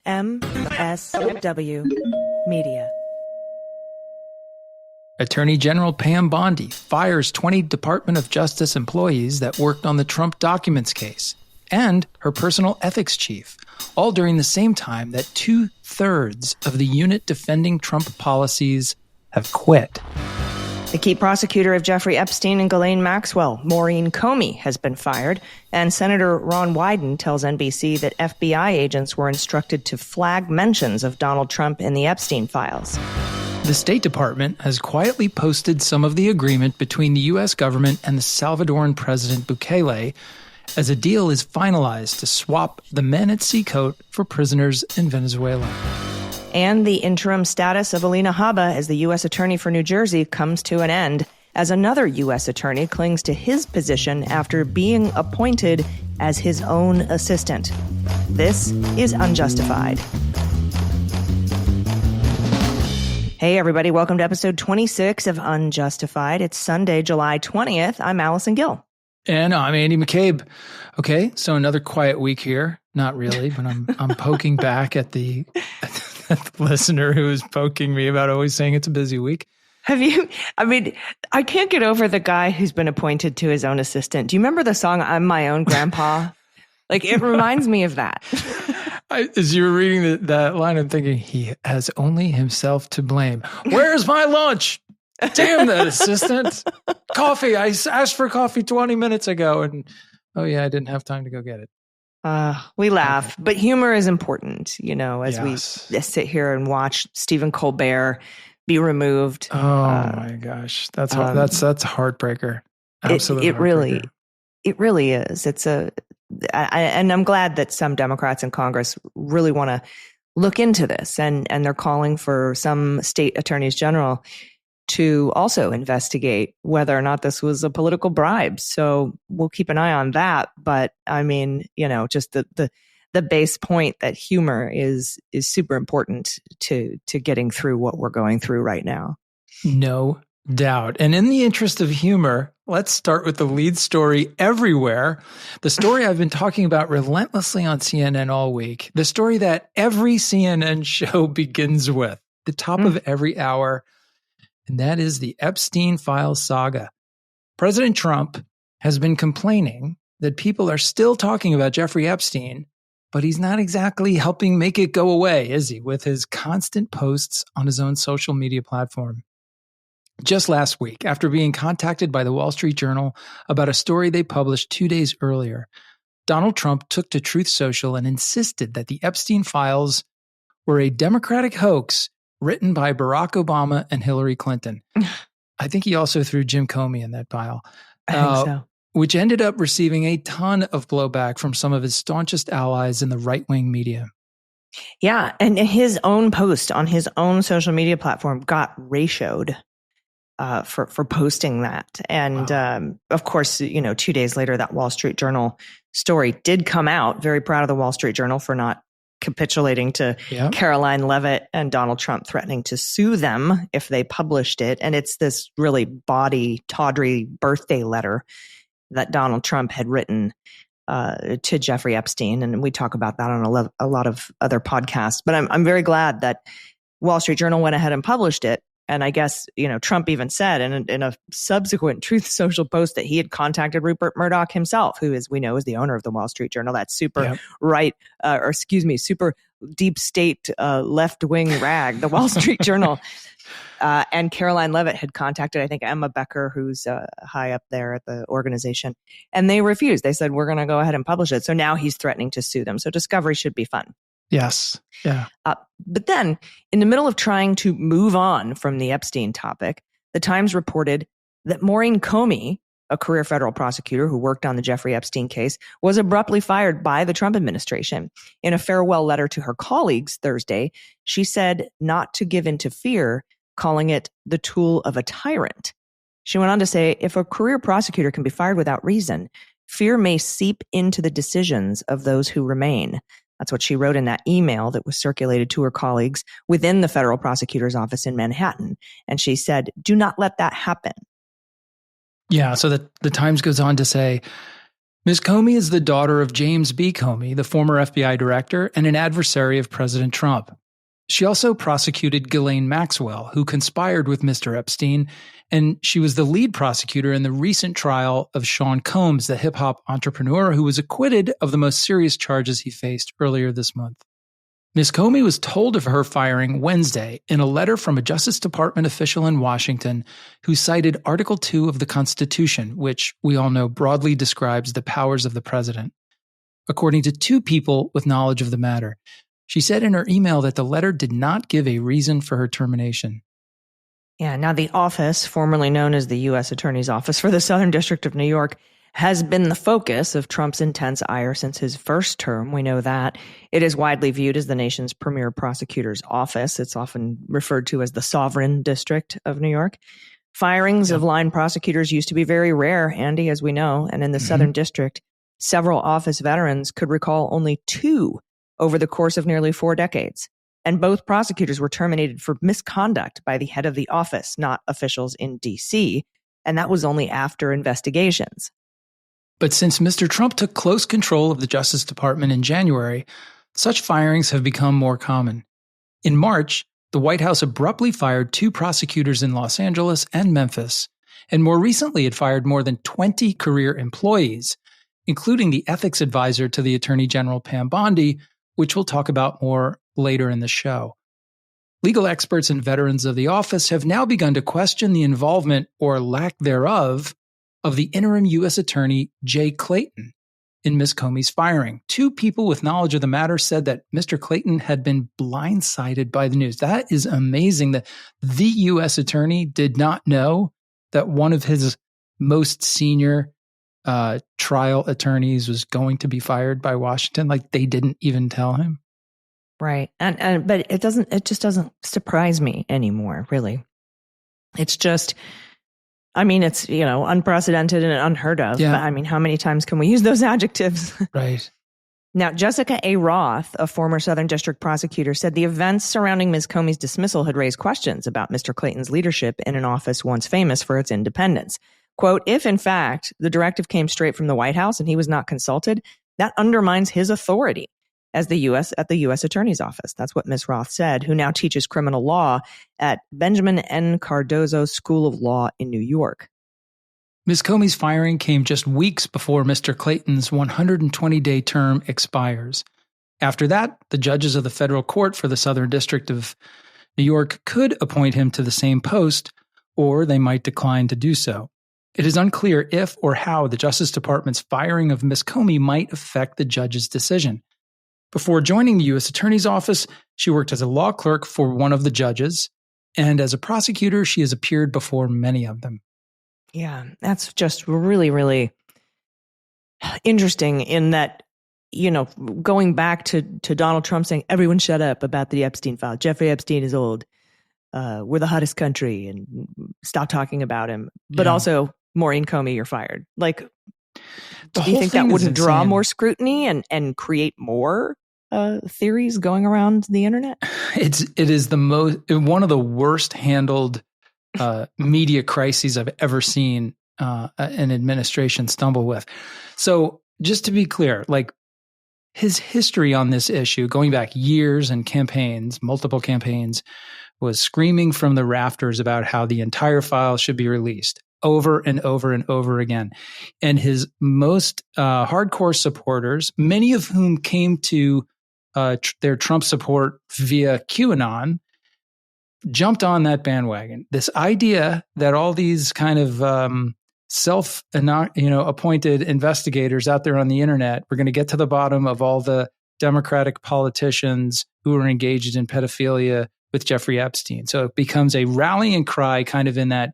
MSW Media. Attorney General Pam Bondi fires 20 Department of Justice employees that worked on the Trump documents case, and her personal ethics chief, all during the same time that 2/3 of the unit defending Trump policies have quit. The key prosecutor of Jeffrey Epstein and Ghislaine Maxwell, Maurene Comey, has been fired, and Senator Wyden tells NBC that FBI agents were instructed to flag mentions of Donald Trump in the Epstein files. The State Department has quietly posted some of the agreement between the U.S. government and the Salvadoran President Bukele as a deal is finalized to swap the men at CECOT for prisoners in Venezuela. And the interim status of Alina Habba as the U.S. Attorney for New Jersey comes to an end as another U.S. Attorney clings to his position after being appointed as his own assistant. This is Unjustified. Hey, everybody. Welcome to episode 26 of Unjustified. It's Sunday, July 20th. I'm Allison Gill. And I'm Andy McCabe. Okay, so another quiet week here. Not really, but I'm poking back at the listener who is poking me about always saying it's a busy week. Have you? I mean, I can't get over the guy who's been appointed to his own assistant. Do you remember the song "I'm My Own Grandpa"? Like, it reminds me of that. As you were reading that line, I'm thinking, he has only himself to blame. Where's my lunch? Damn that assistant. Coffee. I asked for coffee 20 minutes ago, and oh yeah, I didn't have time to go get it. We laugh, okay. But humor is important, you know, as we sit here and watch Stephen Colbert be removed. Oh my gosh. That's a heartbreaker. Absolutely. It really is. And I'm glad that some Democrats in Congress really want to look into this, and they're calling for some state attorneys general to also investigate whether or not this was a political bribe. So we'll keep an eye on that. But I mean, you know, just the base point that humor is super important to getting through what we're going through right now. No doubt. And in the interest of humor, let's start with the lead story everywhere. The story I've been talking about relentlessly on CNN all week. The story that every CNN show begins with, the top of every hour. And that is the Epstein files saga. President Trump has been complaining that people are still talking about Jeffrey Epstein, but he's not exactly helping make it go away, is he, with his constant posts on his own social media platform. Just last week, after being contacted by the Wall Street Journal about a story they published 2 days earlier, Donald Trump took to Truth Social and insisted that the Epstein files were a Democratic hoax written by Barack Obama and Hillary Clinton. I think he also threw Jim Comey in that pile. I think so. Which ended up receiving a ton of blowback from some of his staunchest allies in the right-wing media. Yeah, and his own post on his own social media platform got ratioed for posting that. And of course, you know, 2 days later, that Wall Street Journal story did come out. Very proud of the Wall Street Journal for not capitulating to Caroline Leavitt and Donald Trump threatening to sue them if they published it. And it's this really tawdry birthday letter that Donald Trump had written to Jeffrey Epstein. And we talk about that on a lot of other podcasts. But I'm very glad that Wall Street Journal went ahead and published it. And I guess, you know, Trump even said in a subsequent Truth Social post that he had contacted Rupert Murdoch himself, who, as we know, is the owner of the Wall Street Journal, that super super deep state left-wing rag, the Wall Street Journal. And Caroline Leavitt had contacted, I think, Emma Becker, who's high up there at the organization. And they refused. They said, we're going to go ahead and publish it. So now he's threatening to sue them. So discovery should be fun. Yes. Yeah. But then, in the middle of trying to move on from the Epstein topic, the Times reported that Maurene Comey, a career federal prosecutor who worked on the Jeffrey Epstein case, was abruptly fired by the Trump administration. In a farewell letter to her colleagues Thursday, she said not to give in to fear, calling it the tool of a tyrant. She went on to say, if a career prosecutor can be fired without reason, fear may seep into the decisions of those who remain. That's what she wrote in that email that was circulated to her colleagues within the federal prosecutor's office in Manhattan. And she said, do not let that happen. Yeah, so the Times goes on to say, Ms. Comey is the daughter of James B. Comey, the former FBI director and an adversary of President Trump. She also prosecuted Ghislaine Maxwell, who conspired with Mr. Epstein, and she was the lead prosecutor in the recent trial of Sean Combs, the hip-hop entrepreneur who was acquitted of the most serious charges he faced earlier this month. Ms. Comey was told of her firing Wednesday in a letter from a Justice Department official in Washington who cited Article 2 of the Constitution, which we all know broadly describes the powers of the president. According to two people with knowledge of the matter, she said in her email that the letter did not give a reason for her termination. Yeah, now the office, formerly known as the U.S. Attorney's Office for the Southern District of New York, has been the focus of Trump's intense ire since his first term. We know that. It is widely viewed as the nation's premier prosecutor's office. It's often referred to as the sovereign district of New York. Firings of line prosecutors used to be very rare, Andy, as we know. And in the Southern District, several office veterans could recall only 2 over the course of nearly 4 decades. And both prosecutors were terminated for misconduct by the head of the office, not officials in D.C. And that was only after investigations. But since Mr. Trump took close control of the Justice Department in January, such firings have become more common. In March, the White House abruptly fired 2 prosecutors in Los Angeles and Memphis, and more recently it fired more than 20 career employees, including the ethics advisor to the Attorney General Pam Bondi, which we'll talk about more later in the show. Legal experts and veterans of the office have now begun to question the involvement, or lack thereof, of the interim U.S. Attorney Jay Clayton in Ms. Comey's firing. 2 people with knowledge of the matter said that Mr. Clayton had been blindsided by the news. That is amazing that the U.S. Attorney did not know that one of his most senior trial attorneys was going to be fired by Washington. Like, they didn't even tell him. Right. But it just doesn't surprise me anymore, really. It's just, it's, unprecedented and unheard of. Yeah. But how many times can we use those adjectives? Right. Now, Jessica A. Roth, a former Southern District prosecutor, said the events surrounding Ms. Comey's dismissal had raised questions about Mr. Clayton's leadership in an office once famous for its independence. Quote, if in fact the directive came straight from the White House and he was not consulted, that undermines his authority at the U.S. Attorney's Office. That's what Ms. Roth said, who now teaches criminal law at Benjamin N. Cardozo School of Law in New York. Ms. Comey's firing came just weeks before Mr. Clayton's 120-day term expires. After that, the judges of the federal court for the Southern District of New York could appoint him to the same post, or they might decline to do so. It is unclear if or how the Justice Department's firing of Ms. Comey might affect the judge's decision. Before joining the U.S. Attorney's Office, she worked as a law clerk for one of the judges, and as a prosecutor, she has appeared before many of them. Yeah, that's just really, really interesting in that, going back to Donald Trump saying, everyone shut up about the Epstein file. Jeffrey Epstein is old. We're the hottest country and stop talking about him. But also, Maurene Comey, you're fired. Like, do you think that wouldn't draw more scrutiny and create more theories going around the internet? It is one of the worst handled media crises I've ever seen an administration stumble with. So just to be clear, like, his history on this issue, going back years and campaigns, multiple campaigns, was screaming from the rafters about how the entire file should be released over and over and over again. And his most hardcore supporters, many of whom came to their Trump support via QAnon, jumped on that bandwagon. This idea that all these kind of appointed investigators out there on the internet were going to get to the bottom of all the Democratic politicians who were engaged in pedophilia with Jeffrey Epstein. So it becomes a rallying cry kind of in that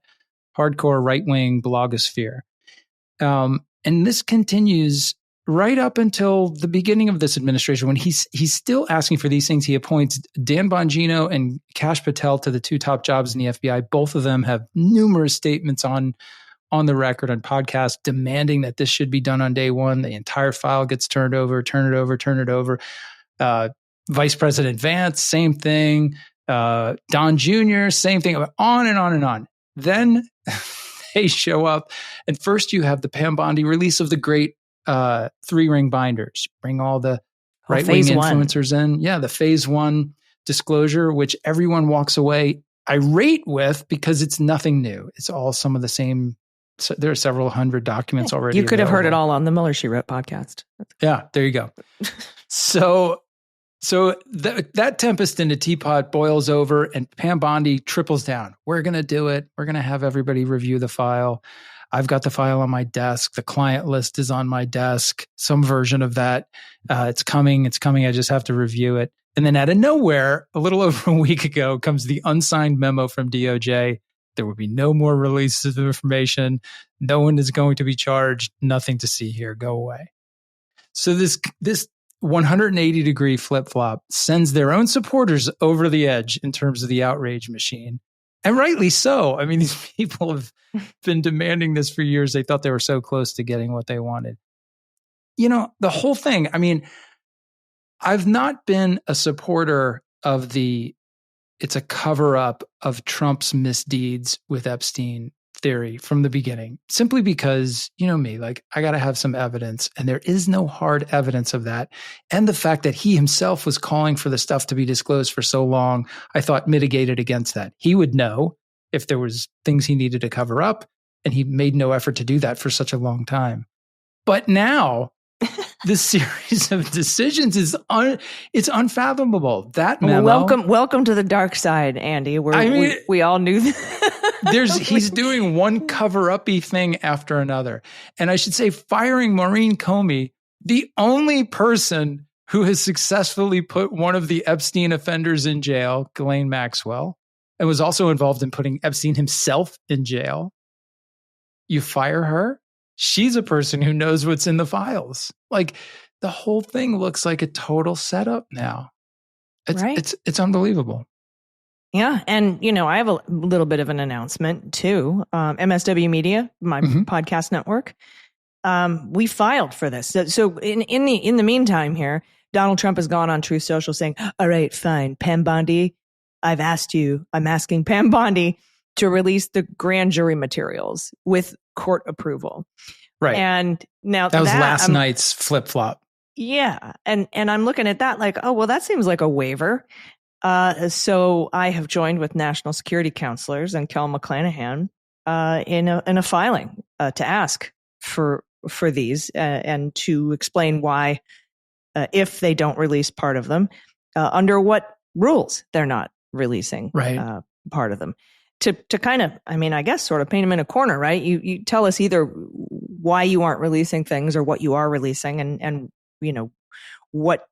hardcore right-wing blogosphere. And this continues right up until the beginning of this administration, when he's still asking for these things. He appoints Dan Bongino and Kash Patel to the 2 top jobs in the FBI. Both of them have numerous statements on the record, on podcasts, demanding that this should be done on day one. The entire file gets turned over. Vice President Vance, same thing. Don Jr., same thing. On and on and on. Then they show up, and first you have the Pam Bondi release of the great 3-ring binders, bring all the right-wing influencers in. Yeah, the phase 1 disclosure, which everyone walks away irate with because it's nothing new. It's all some of the same. So there are several hundred documents already. You could available. have heard it all on the Mueller She Wrote podcast. Yeah, there you go. So that tempest in a teapot boils over, and Pam Bondi triples down. We're going to do it. We're going to have everybody review the file. I've got the file on my desk. The client list is on my desk. Some version of that. It's coming. It's coming. I just have to review it. And then out of nowhere, a little over a week ago, comes the unsigned memo from DOJ. There will be no more releases of information. No one is going to be charged. Nothing to see here. Go away. So this 180-degree flip-flop sends their own supporters over the edge in terms of the outrage machine. And rightly so. I mean, these people have been demanding this for years. They thought they were so close to getting what they wanted. You know, the whole thing, I mean, I've not been a supporter of it's a cover-up of Trump's misdeeds with Epstein theory from the beginning, simply because, you know me, like, I got to have some evidence, and there is no hard evidence of that. And the fact that he himself was calling for the stuff to be disclosed for so long, I thought mitigated against that. He would know if there was things he needed to cover up, and he made no effort to do that for such a long time. But now, this series of decisions it's unfathomable. That memo. Welcome to the dark side, Andy. We all knew that. He's doing one cover-up-y thing after another. And I should say, firing Maurene Comey, the only person who has successfully put one of the Epstein offenders in jail, Ghislaine Maxwell, and was also involved in putting Epstein himself in jail. You fire her? She's a person who knows what's in the files. Like, the whole thing looks like a total setup now. It's unbelievable. Yeah. And, you know, I have a little bit of an announcement too. MSW Media, my podcast network, we filed for this. So in the meantime here, Donald Trump has gone on Truth Social saying, all right, fine, Pam Bondi, I'm asking Pam Bondi to release the grand jury materials with court approval. Right. And now that was last night's flip-flop. Yeah. And I'm looking at that like, oh, well, that seems like a waiver. So I have joined with national security counselors and Kel McClanahan in a filing to ask for these and to explain why, if they don't release part of them, under what rules they're not releasing part of them. To kind of, I mean, I guess sort of paint them in a corner, right? You tell us either why you aren't releasing things or what you are releasing, and you know what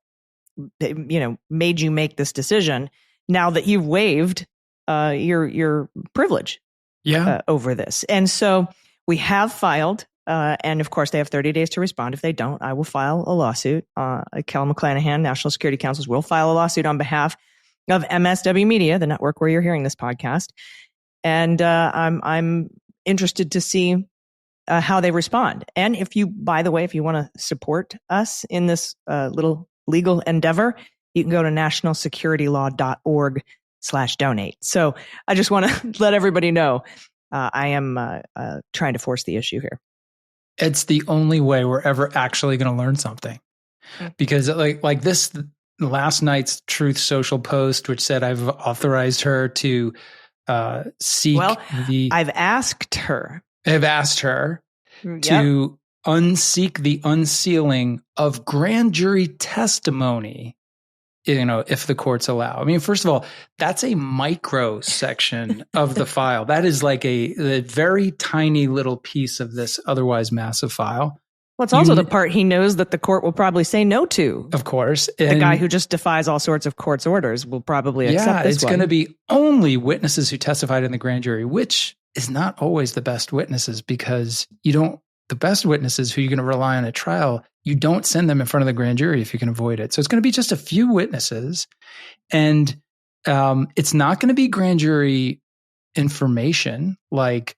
made you make this decision now that you've waived your privilege over this. And so we have filed, and of course they have 30 days to respond. If they don't, I will file a lawsuit. Kel McClanahan, National Security Councils, will file a lawsuit on behalf of MSW Media, the network where you're hearing this podcast. And I'm interested to see how they respond. And by the way, if you want to support us in this little legal endeavor, you can go to nationalsecuritylaw.org/donate. So I just want to let everybody know I am trying to force the issue here. It's the only way we're ever actually going to learn something. Because like this last night's Truth Social post, which said I've authorized her to seek I've asked her to unseek the unsealing of grand jury testimony, if the courts allow. I mean, first of all, that's a micro section of the file. That is like a very tiny little piece of this otherwise massive file. Well, it's also the part he knows that the court will probably say no to. Of course. The guy who just defies all sorts of court's orders will probably accept this it's going to be only witnesses who testified in the grand jury, which is not always the best witnesses, because the best witnesses who you're going to rely on at trial, you don't send them in front of the grand jury if you can avoid it. So it's going to be just a few witnesses. And it's not going to be grand jury information like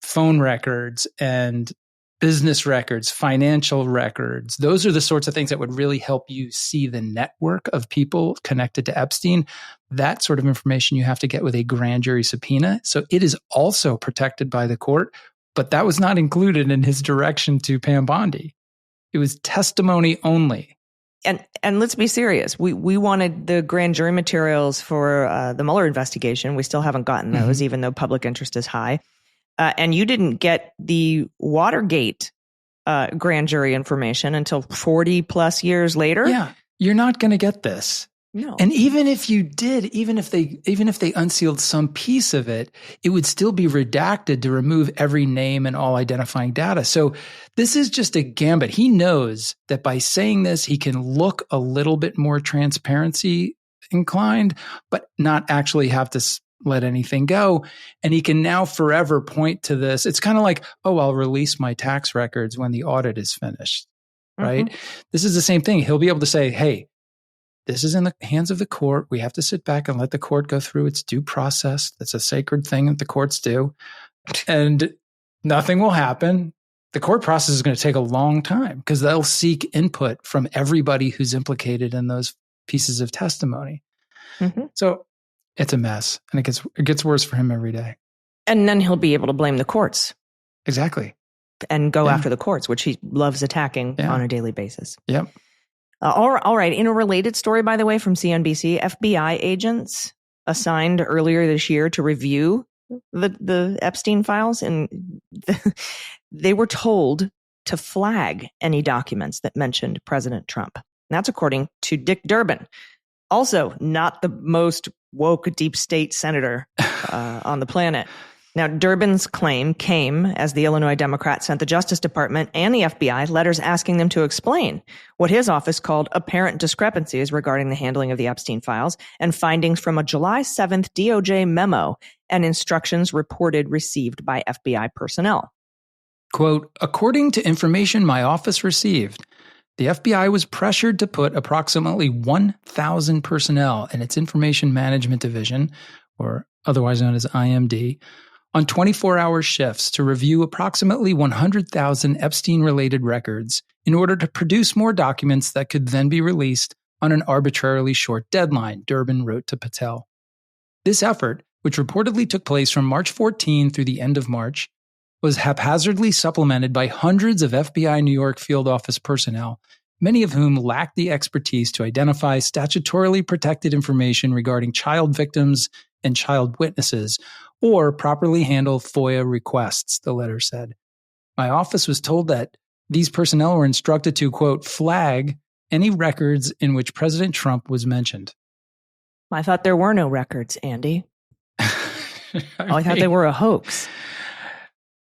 phone records and business records, financial records. Those are the sorts of things that would really help you see the network of people connected to Epstein. That sort of information you have to get with a grand jury subpoena. So it is also protected by the court, but that was not included in his direction to Pam Bondi. It was testimony only. And let's be serious. We wanted the grand jury materials for the Mueller investigation. We still haven't gotten those, even though public interest is high. And you didn't get the Watergate grand jury information until 40 plus years later. Yeah, you're not going to get this. No. And even if you did, even if they unsealed some piece of it, it would still be redacted to remove every name and all identifying data. So this is just a gambit. He knows that by saying this, he can look a little bit more transparency inclined, but not actually have to let anything go. And he can now forever point to this. It's kind of like, oh, I'll release my tax records when the audit is finished, right? This is the same thing. He'll be able to say, hey, this is in the hands of the court. We have to sit back and let the court go through its due process. That's a sacred thing that the courts do. And nothing will happen. The court process is going to take a long time because they'll seek input from everybody who's implicated in those pieces of testimony. So it's a mess, and it gets worse for him every day. And then he'll be able to blame the courts. Exactly. And go after the courts, which he loves attacking on a daily basis. Yep. All right. In a related story, by the way, from CNBC, FBI agents assigned earlier this year to review the Epstein files, and they were told to flag any documents that mentioned President Trump. And that's according to Dick Durbin, also not the most woke deep state senator on the planet. Now, Durbin's claim came as the Illinois Democrat sent the Justice Department and the FBI letters asking them to explain what his office called apparent discrepancies regarding the handling of the Epstein files and findings from a July 7th DOJ memo and instructions reported received by FBI personnel. Quote, according to information my office received, the FBI was pressured to put approximately 1,000 personnel in its Information Management Division, or otherwise known as IMD, on 24-hour shifts to review approximately 100,000 Epstein-related records in order to produce more documents that could then be released on an arbitrarily short deadline, Durbin wrote to Patel. This effort, which reportedly took place from March 14 through the end of March, was haphazardly supplemented by hundreds of FBI New York field office personnel, many of whom lacked the expertise to identify statutorily protected information regarding child victims and child witnesses, or properly handle FOIA requests, the letter said. My office was told that these personnel were instructed to, quote, flag any records in which President Trump was mentioned. I thought there were no records, Andy. I thought they were a hoax.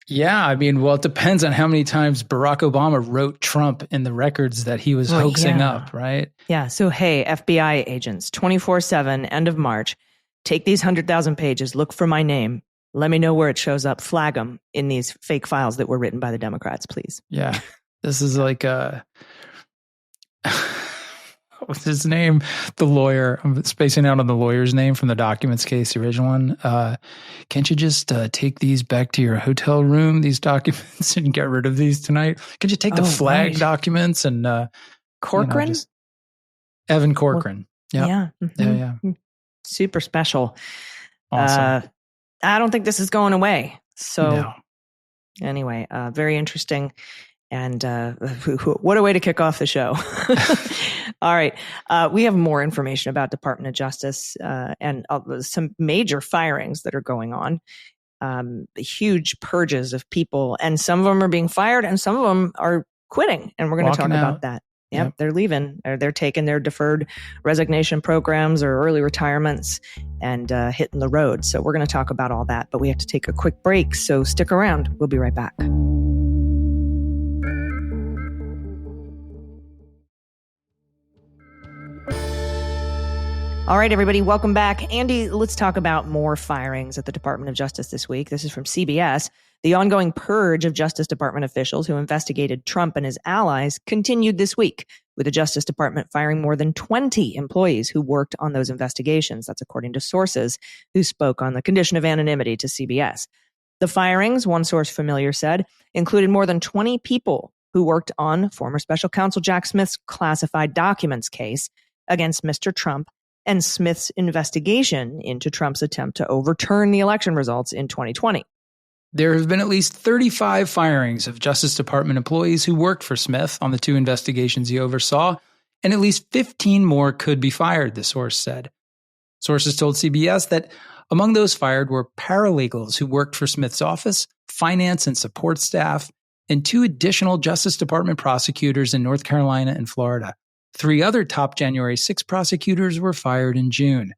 Yeah, I mean, well, it depends on how many times Barack Obama wrote Trump in the records that he was hoaxing up, right? Yeah, so hey, FBI agents, 24/7, end of March, take these 100,000 pages, look for my name, let me know where it shows up, flag them in these fake files that were written by the Democrats, please. Yeah, this is like what's his name? The lawyer. I'm spacing out on the lawyer's name from the documents case, the original one. Can't you just take these back to your hotel room, these documents, and get rid of these tonight? Could you take the flag documents and Corcoran? Evan Corcoran. Yeah. Yeah. Super special. Awesome. I don't think this is going away. So no. Anyway, very interesting. And what a way to kick off the show. All right. We have more information about Department of Justice and some major firings that are going on. Huge purges of people. And some of them are being fired and some of them are quitting. And we're going to talk about that. Yep, they're leaving. They're taking their deferred resignation programs or early retirements and hitting the road. So we're going to talk about all that. But we have to take a quick break. So stick around. We'll be right back. All right, everybody, welcome back. Andy, let's talk about more firings at the Department of Justice this week. This is from CBS. The ongoing purge of Justice Department officials who investigated Trump and his allies continued this week, with the Justice Department firing more than 20 employees who worked on those investigations. That's according to sources who spoke on the condition of anonymity to CBS. The firings, one source familiar said, included more than 20 people who worked on former special counsel Jack Smith's classified documents case against Mr. Trump and Smith's investigation into Trump's attempt to overturn the election results in 2020. There have been at least 35 firings of Justice Department employees who worked for Smith on the 2 investigations he oversaw, and at least 15 more could be fired, the source said. Sources told CBS that among those fired were paralegals who worked for Smith's office, finance and support staff, and 2 additional Justice Department prosecutors in North Carolina and Florida. 3 other top January 6 prosecutors were fired in June.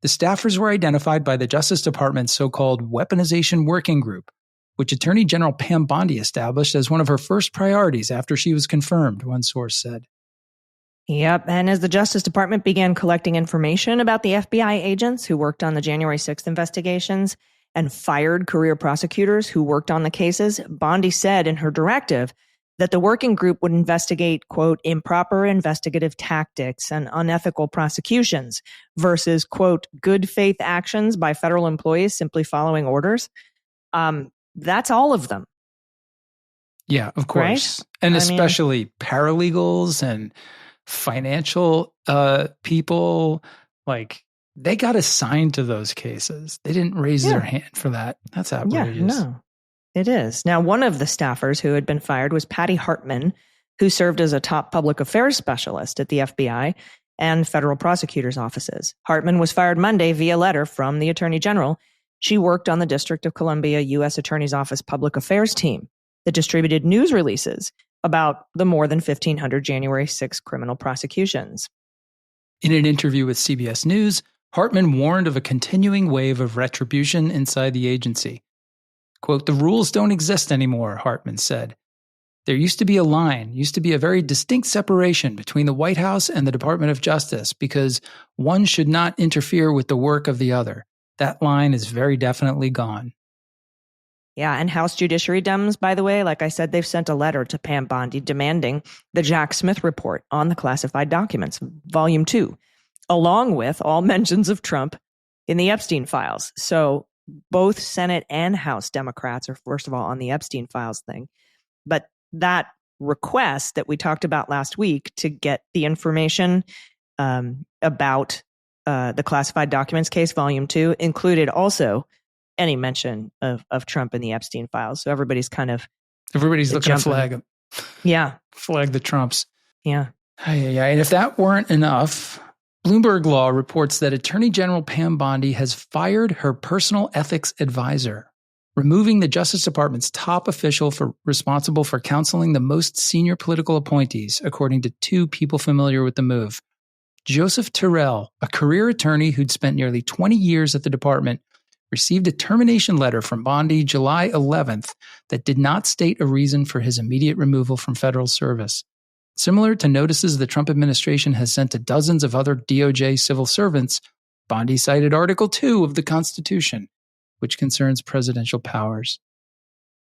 The staffers were identified by the Justice Department's so-called Weaponization Working Group, which Attorney General Pam Bondi established as one of her first priorities after she was confirmed, one source said. Yep, and as the Justice Department began collecting information about the FBI agents who worked on the January 6th investigations and fired career prosecutors who worked on the cases, Bondi said in her directive that the working group would investigate, quote, improper investigative tactics and unethical prosecutions versus, quote, good faith actions by federal employees simply following orders. That's all of them. Yeah, of course. Right? And especially paralegals and financial people, like they got assigned to those cases. They didn't raise their hand for that. That's outrageous. Yeah, no. It is. Now, one of the staffers who had been fired was Patty Hartman, who served as a top public affairs specialist at the FBI and federal prosecutors' offices. Hartman was fired Monday via letter from the Attorney General. She worked on the District of Columbia U.S. Attorney's Office public affairs team that distributed news releases about the more than 1,500 January 6 criminal prosecutions. In an interview with CBS News, Hartman warned of a continuing wave of retribution inside the agency. Quote, the rules don't exist anymore, Hartman said. There used to be a line, used to be a very distinct separation between the White House and the Department of Justice because one should not interfere with the work of the other. That line is very definitely gone. Yeah, and House Judiciary Dems, by the way, like I said, they've sent a letter to Pam Bondi demanding the Jack Smith report on the classified documents, Volume 2, along with all mentions of Trump in the Epstein files. So both Senate and House Democrats are, first of all, on the Epstein files thing. But that request that we talked about last week to get the information about the classified documents case, Volume 2, included also any mention of Trump in the Epstein files. So everybody's looking to flag him. Yeah. Flag the Trumps. Yeah. And if that weren't enough, Bloomberg Law reports that Attorney General Pam Bondi has fired her personal ethics advisor, removing the Justice Department's top official responsible for counseling the most senior political appointees, according to 2 people familiar with the move. Joseph Terrell, a career attorney who'd spent nearly 20 years at the department, received a termination letter from Bondi July 11th that did not state a reason for his immediate removal from federal service. Similar to notices the Trump administration has sent to dozens of other DOJ civil servants, Bondi cited Article 2 of the Constitution, which concerns presidential powers.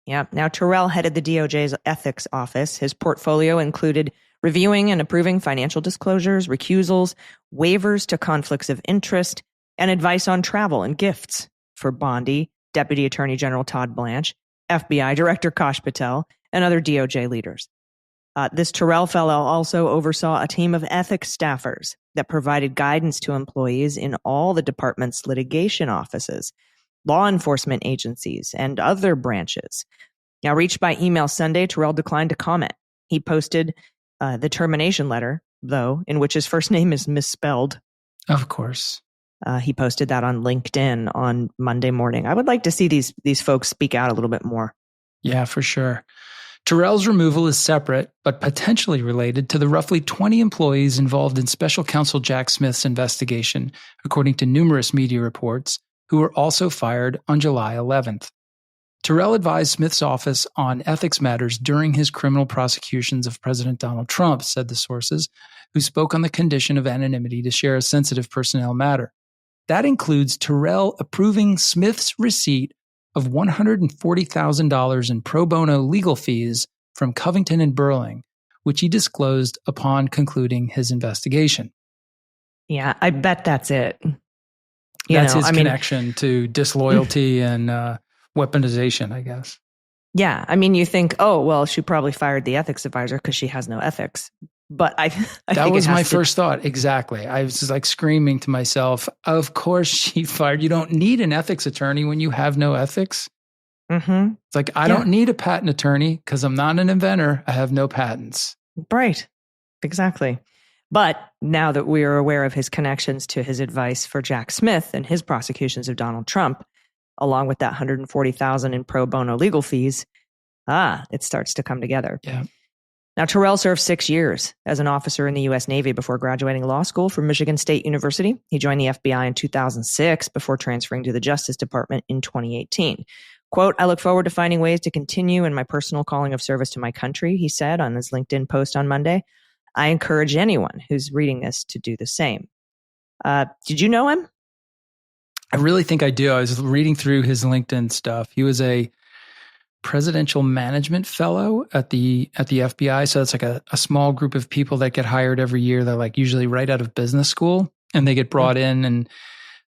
Yeah. Now, Terrell headed the DOJ's ethics office. His portfolio included reviewing and approving financial disclosures, recusals, waivers to conflicts of interest, and advice on travel and gifts for Bondi, Deputy Attorney General Todd Blanche, FBI Director Kash Patel, and other DOJ leaders. This Terrell fellow also oversaw a team of ethics staffers that provided guidance to employees in all the department's litigation offices, law enforcement agencies, and other branches. Now, reached by email Sunday, Terrell declined to comment. He posted the termination letter, though, in which his first name is misspelled. Of course. He posted that on LinkedIn on Monday morning. I would like to see these folks speak out a little bit more. Yeah, for sure. Terrell's removal is separate, but potentially related to the roughly 20 employees involved in Special Counsel Jack Smith's investigation, according to numerous media reports, who were also fired on July 11th. Terrell advised Smith's office on ethics matters during his criminal prosecutions of President Donald Trump, said the sources, who spoke on the condition of anonymity to share a sensitive personnel matter. That includes Terrell approving Smith's receipt of $140,000 in pro bono legal fees from Covington and Burling, which he disclosed upon concluding his investigation. Yeah, I bet that's it. That's his connection to disloyalty and weaponization, I guess. Yeah, I mean, you think, oh, well, she probably fired the ethics advisor because she has no ethics. But I that was my first thought. Exactly. I was just like screaming to myself, of course she fired. You don't need an ethics attorney when you have no ethics. Mm-hmm. It's like, I don't need a patent attorney because I'm not an inventor. I have no patents. Right. Exactly. But now that we are aware of his connections to his advice for Jack Smith and his prosecutions of Donald Trump, along with that $140,000 in pro bono legal fees, it starts to come together. Yeah. Now, Terrell served 6 years as an officer in the U.S. Navy before graduating law school from Michigan State University. He joined the FBI in 2006 before transferring to the Justice Department in 2018. Quote, I look forward to finding ways to continue in my personal calling of service to my country, he said on his LinkedIn post on Monday. I encourage anyone who's reading this to do the same. Did you know him? I really think I do. I was reading through his LinkedIn stuff. He was a presidential management fellow at the FBI. So it's like a small group of people that get hired every year. They're like usually right out of business school, and they get brought in and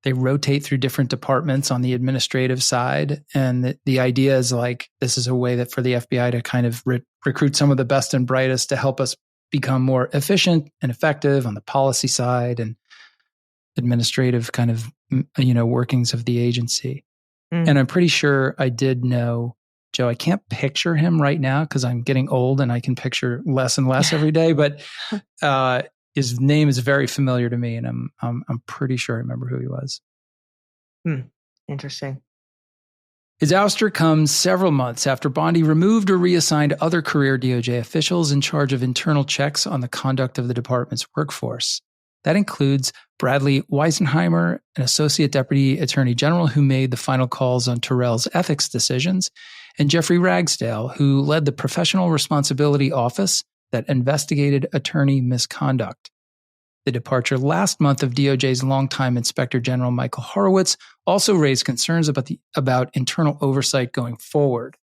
they rotate through different departments on the administrative side. And the idea is like, this is a way that for the FBI to kind of recruit some of the best and brightest to help us become more efficient and effective on the policy side and administrative kind of, workings of the agency. And I'm pretty sure I did know Joe. I can't picture him right now because I'm getting old and I can picture less and less every day, but his name is very familiar to me, and I'm pretty sure I remember who he was. Interesting. His ouster comes several months after Bondi removed or reassigned other career DOJ officials in charge of internal checks on the conduct of the department's workforce. That includes Bradley Weisenheimer, an associate deputy attorney general who made the final calls on Terrell's ethics decisions, and Jeffrey Ragsdale, who led the professional responsibility office that investigated attorney misconduct. The departure last month of DOJ's longtime Inspector General Michael Horowitz also raised concerns about internal oversight going forward.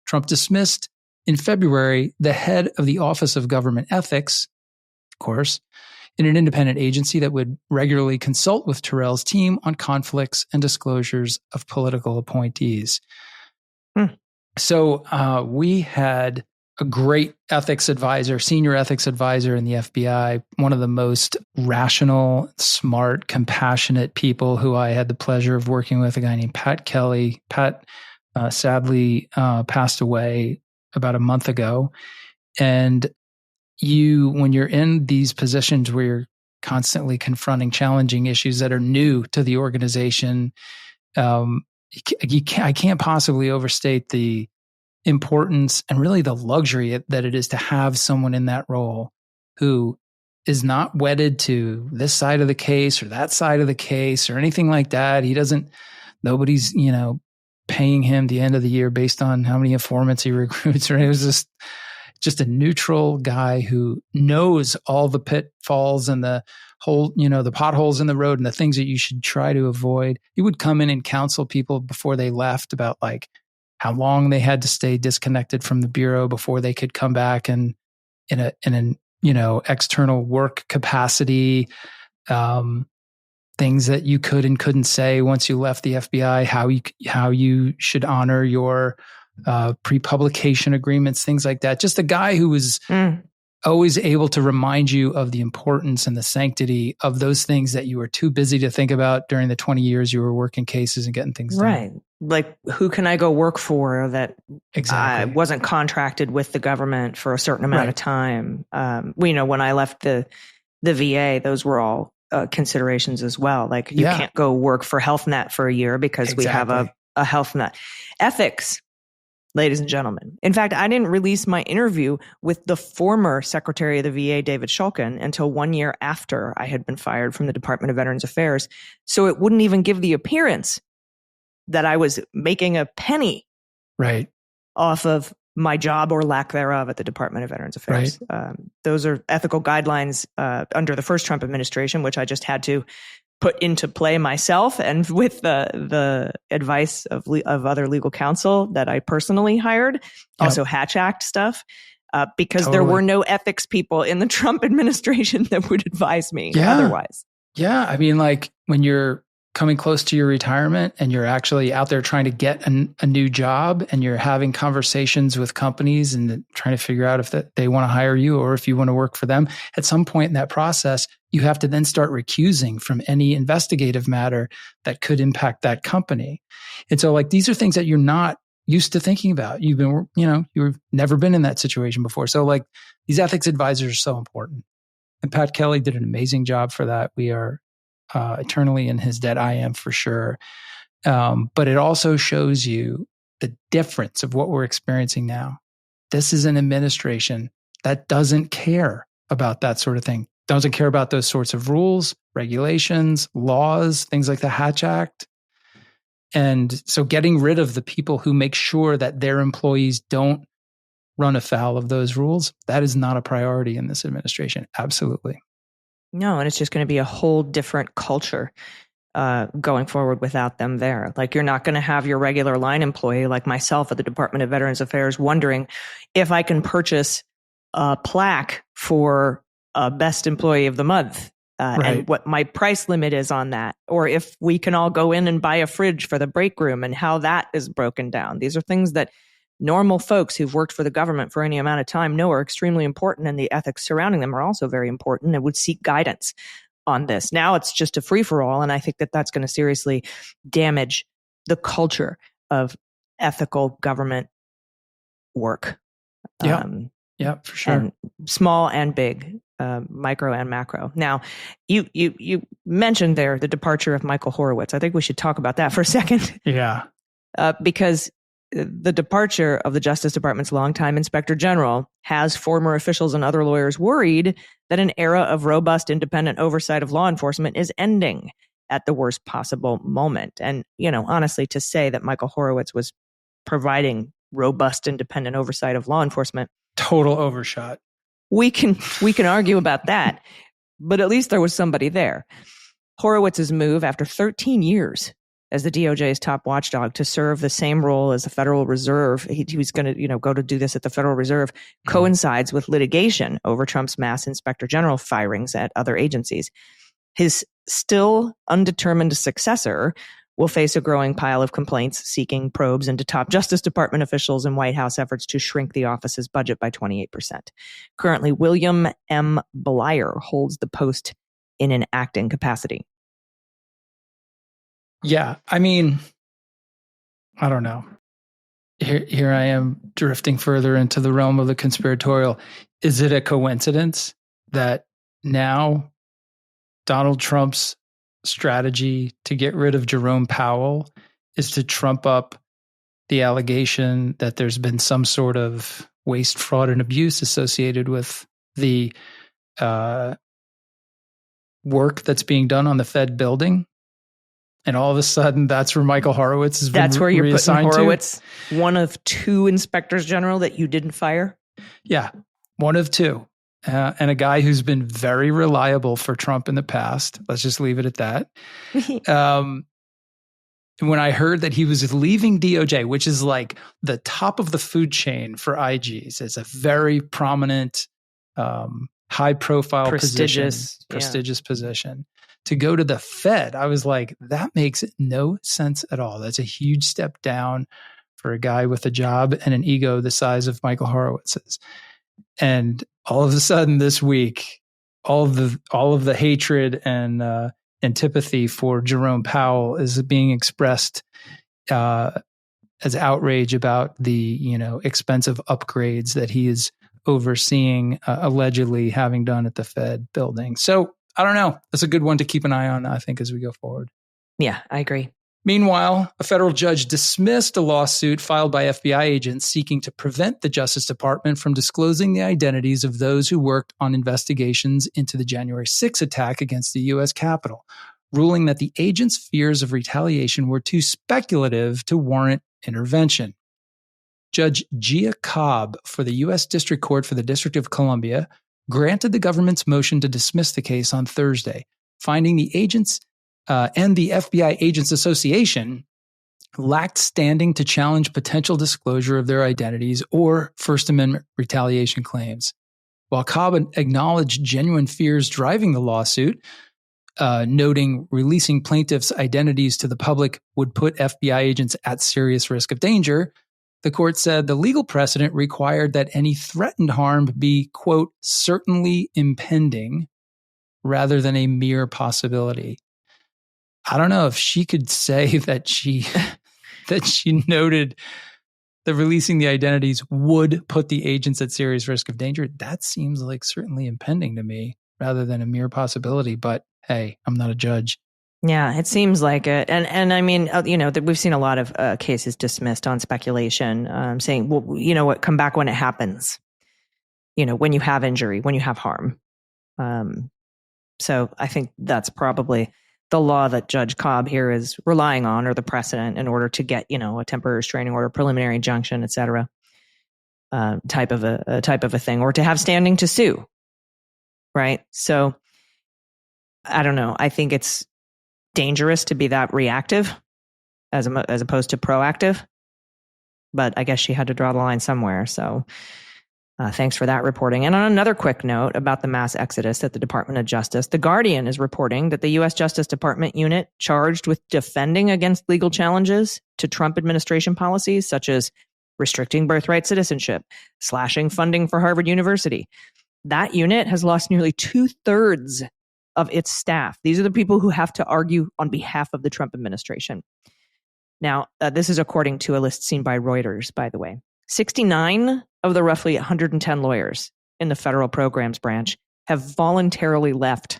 Trump dismissed in February the head of the Office of Government Ethics, of course, in an independent agency that would regularly consult with Terrell's team on conflicts and disclosures of political appointees. So we had a great ethics advisor, senior ethics advisor in the FBI, one of the most rational, smart, compassionate people who I had the pleasure of working with, a guy named Pat Kelly. Pat sadly passed away about a month ago. And when you're in these positions where you're constantly confronting challenging issues that are new to the organization, I can't possibly overstate the importance and really the luxury that it is to have someone in that role who is not wedded to this side of the case or that side of the case or anything like that. Nobody's, paying him the end of the year based on how many informants he recruits. Or it was just a neutral guy who knows all the pitfalls and the whole, the potholes in the road and the things that you should try to avoid. He would come in and counsel people before they left about like how long they had to stay disconnected from the bureau before they could come back and in an external work capacity, things that you could and couldn't say once you left the FBI, how you should honor your pre-publication agreements, things like that. Just a guy who was always able to remind you of the importance and the sanctity of those things that you were too busy to think about during the 20 years you were working cases and getting things done. Right. Like, who can I go work for that wasn't contracted with the government for a certain amount of time? When I left the VA, those were all considerations as well. Like, you can't go work for HealthNet for a year because we have a HealthNet. Ethics, ladies and gentlemen. In fact, I didn't release my interview with the former Secretary of the VA, David Shulkin, until 1 year after I had been fired from the Department of Veterans Affairs. So it wouldn't even give the appearance that I was making a penny off of my job or lack thereof at the Department of Veterans Affairs. Those are ethical guidelines under the first Trump administration, which I just had to put into play myself, and with the advice of other legal counsel that I personally hired, also Hatch Act stuff, because there were no ethics people in the Trump administration that would advise me otherwise. Yeah. I mean, like when you're coming close to your retirement and you're actually out there trying to get a new job and you're having conversations with companies and trying to figure out if they want to hire you or if you want to work for them, at some point in that process, you have to then start recusing from any investigative matter that could impact that company. And so like, these are things that you're not used to thinking about. You've never been in that situation before. So like these ethics advisors are so important. And Pat Kelly did an amazing job for that. We are eternally in his debt. I am for sure. But it also shows you the difference of what we're experiencing now. This is an administration that doesn't care about that sort of thing, doesn't care about those sorts of rules, regulations, laws, things like the Hatch Act. And so getting rid of the people who make sure that their employees don't run afoul of those rules, that is not a priority in this administration. Absolutely. No, and it's just going to be a whole different culture going forward without them there. Like, you're not going to have your regular line employee like myself at the Department of Veterans Affairs wondering if I can purchase a plaque for best employee of the month Right. and what my price limit is on that, or if we can all go in and buy a fridge for the break room and how that is broken down. These are things that normal folks who've worked for the government for any amount of time know are extremely important, and the ethics surrounding them are also very important and would seek guidance on this. Now it's just a free-for-all, and I think that that's going to seriously damage the culture of ethical government work. Yeah, for sure. And small and big, micro and macro. Now, you mentioned there the departure of Michael Horowitz. I think we should talk about that for a second. Yeah. Because the departure of the Justice Department's longtime Inspector General has former officials and other lawyers worried that an era of robust, independent oversight of law enforcement is ending at the worst possible moment. And, honestly, to say that Michael Horowitz was providing robust, independent oversight of law enforcement, total overshot. We can argue about that, but at least there was somebody there. Horowitz's move after 13 years as the DOJ's top watchdog to serve the same role as the Federal Reserve, he was going to go to do this at the Federal Reserve, coincides with litigation over Trump's mass inspector general firings at other agencies. His still undetermined successor will face a growing pile of complaints seeking probes into top Justice Department officials and White House efforts to shrink the office's budget by 28%. Currently, William M. Bleier holds the post in an acting capacity. Yeah, I mean, I don't know. Here I am drifting further into the realm of the conspiratorial. Is it a coincidence that now Donald Trump's strategy to get rid of Jerome Powell is to trump up the allegation that there's been some sort of waste, fraud, and abuse associated with the work that's being done on the Fed building? And all of a sudden, that's where Michael Horowitz is. That's where you're putting Horowitz, one of two inspectors general that you didn't fire? Yeah, one of two. And a guy who's been very reliable for Trump in the past. Let's just leave it at that. When I heard that he was leaving DOJ, which is like the top of the food chain for IGs, it's a very prominent, high-profile prestigious position, to go to the Fed, I was like, that makes no sense at all. That's a huge step down for a guy with a job and an ego the size of Michael Horowitz's. And all of a sudden this week, all of the hatred and antipathy for Jerome Powell is being expressed as outrage about the expensive upgrades that he is overseeing, allegedly having done at the Fed building. So I don't know. That's a good one to keep an eye on, I think, as we go forward. Yeah, I agree. Meanwhile, a federal judge dismissed a lawsuit filed by FBI agents seeking to prevent the Justice Department from disclosing the identities of those who worked on investigations into the January 6 attack against the U.S. Capitol, ruling that the agents' fears of retaliation were too speculative to warrant intervention. Judge Gia Cobb for the U.S. District Court for the District of Columbia granted the government's motion to dismiss the case on Thursday, finding the agents and the FBI Agents Association lacked standing to challenge potential disclosure of their identities or First Amendment retaliation claims. While Cobb acknowledged genuine fears driving the lawsuit, noting releasing plaintiffs' identities to the public would put FBI agents at serious risk of danger, the court said the legal precedent required that any threatened harm be, quote, certainly impending, rather than a mere possibility. I don't know if she could say that she noted that releasing the identities would put the agents at serious risk of danger. That seems like certainly impending to me rather than a mere possibility. But hey, I'm not a judge. Yeah, it seems like it. And I mean, we've seen a lot of cases dismissed on speculation, saying, well, you know what, come back when it happens, when you have injury, when you have harm. So I think that's probably the law that Judge Cobb here is relying on, or the precedent, in order to get, a temporary restraining order, preliminary injunction, et cetera, type of a thing, or to have standing to sue. Right. So I don't know. I think it's dangerous to be that reactive as opposed to proactive. But I guess she had to draw the line somewhere. So thanks for that reporting. And on another quick note about the mass exodus at the Department of Justice, The Guardian is reporting that the U.S. Justice Department unit charged with defending against legal challenges to Trump administration policies, such as restricting birthright citizenship, slashing funding for Harvard University. That unit has lost nearly 2/3 of its staff. These are the people who have to argue on behalf of the Trump administration. Now, this is according to a list seen by Reuters, by the way. 69 of the roughly 110 lawyers in the federal programs branch have voluntarily left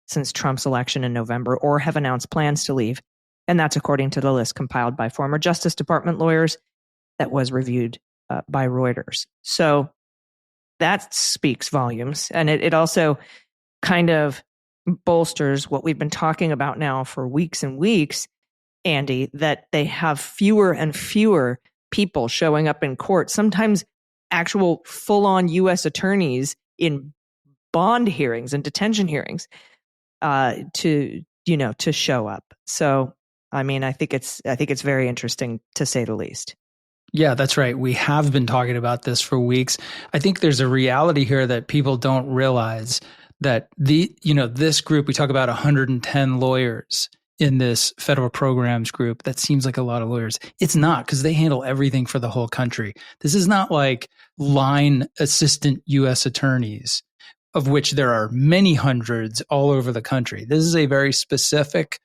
since Trump's election in November, or have announced plans to leave. And that's according to the list compiled by former Justice Department lawyers that was reviewed by Reuters. So that speaks volumes. And it also kind of bolsters what we've been talking about now for weeks and weeks, Andy, that they have fewer and fewer people showing up in court, sometimes actual full-on U.S. attorneys in bond hearings and detention hearings to show up. So, I mean, I think it's very interesting, to say the least. Yeah, that's right. We have been talking about this for weeks. I think there's a reality here that people don't realize, that this group, we talk about 110 lawyers in this federal programs group. That seems like a lot of lawyers. It's not, because they handle everything for the whole country. This is not like line assistant U.S. attorneys, of which there are many hundreds all over the country. This is a very specific,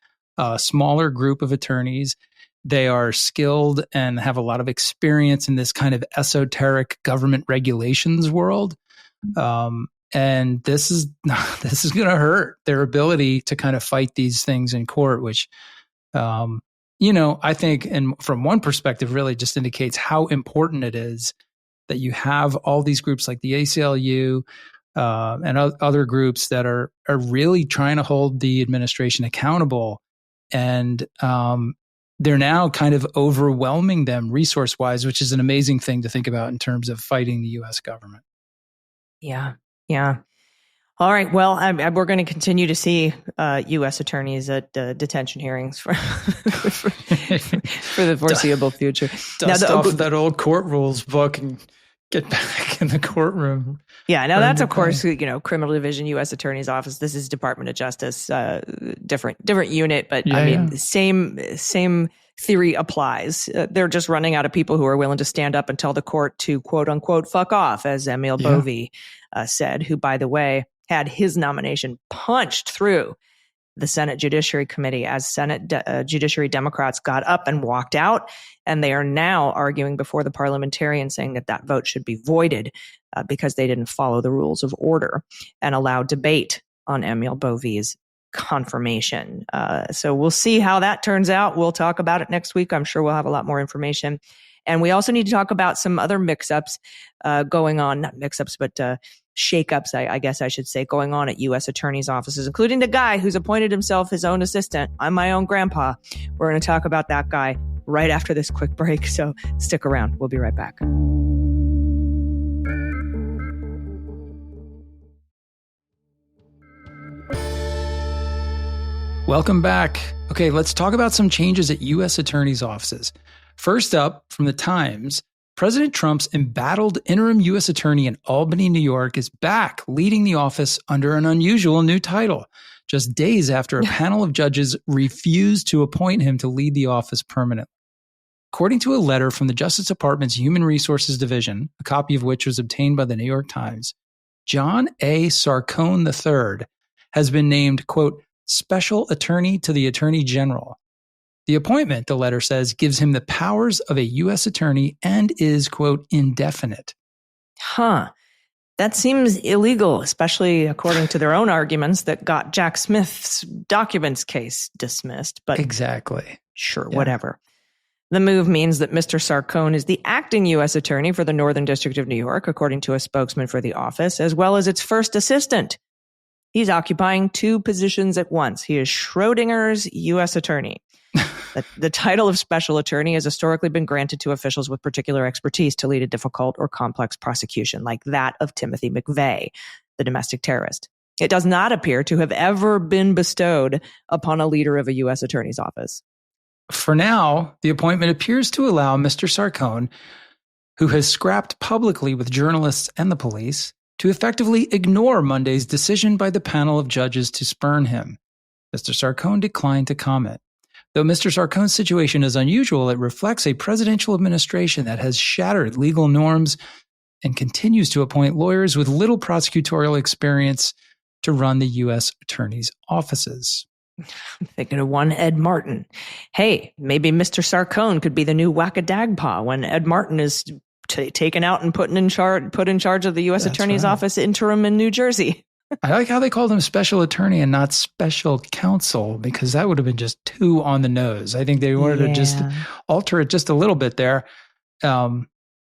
smaller group of attorneys. They are skilled and have a lot of experience in this kind of esoteric government regulations world. And this is going to hurt their ability to kind of fight these things in court, which, I think, and from one perspective, really just indicates how important it is that you have all these groups like the ACLU and other groups that are really trying to hold the administration accountable. And they're now kind of overwhelming them resource-wise, which is an amazing thing to think about in terms of fighting the U.S. government. Yeah. All right. Well, we're going to continue to see U.S. attorneys at detention hearings for the foreseeable future. Dust off that old court rules book and get back in the courtroom. Yeah. Now that's, of course, Criminal Division, U.S. Attorney's Office. This is Department of Justice, different unit, but same theory applies. They're just running out of people who are willing to stand up and tell the court to, quote unquote, fuck off, as Emil Bovee said, who, by the way, had his nomination punched through the Senate Judiciary Committee as Senate Judiciary Democrats got up and walked out. And they are now arguing before the parliamentarians, saying that vote should be voided because they didn't follow the rules of order and allow debate on Emil Bovee's confirmation. So we'll see how that turns out. We'll talk about it next week. I'm sure we'll have a lot more information. And we also need to talk about some other mix-ups going on, not mix-ups, but shakeups, I guess I should say, going on at U.S. attorneys' offices, including the guy who's appointed himself his own assistant. I'm my own grandpa. We're going to talk about that guy right after this quick break. So stick around. We'll be right back. Welcome back. Okay, let's talk about some changes at U.S. attorneys' offices. First up, from the Times, President Trump's embattled interim U.S. attorney in Albany, New York, is back leading the office under an unusual new title, just days after a panel of judges refused to appoint him to lead the office permanently. According to a letter from the Justice Department's Human Resources Division, a copy of which was obtained by the New York Times, John A. Sarcone III has been named, quote, Special Attorney to the Attorney General. The appointment, the letter says, gives him the powers of a U.S. attorney and is, quote, indefinite. Huh. That seems illegal, especially according to their own arguments that got Jack Smith's documents case dismissed. But exactly. Sure, whatever. The move means that Mr. Sarcone is the acting U.S. attorney for the Northern District of New York, according to a spokesman for the office, as well as its first assistant. He's occupying two positions at once. He is Schrodinger's U.S. attorney. The title of special attorney has historically been granted to officials with particular expertise to lead a difficult or complex prosecution, like that of Timothy McVeigh, the domestic terrorist. It does not appear to have ever been bestowed upon a leader of a U.S. attorney's office. For now, the appointment appears to allow Mr. Sarcone, who has scrapped publicly with journalists and the police, to effectively ignore Monday's decision by the panel of judges to spurn him. Mr. Sarcone declined to comment. Though Mr. Sarcone's situation is unusual, it reflects a presidential administration that has shattered legal norms and continues to appoint lawyers with little prosecutorial experience to run the U.S. attorney's offices. Thinking of one Ed Martin. Hey, maybe Mr. Sarcone could be the new whack-a-dagpaw when Ed Martin is taken out and put in charge of the U.S. Attorney's Office interim in New Jersey. I like how they called him special attorney and not special counsel, because that would have been just too on the nose. I think they wanted to just alter it just a little bit there. And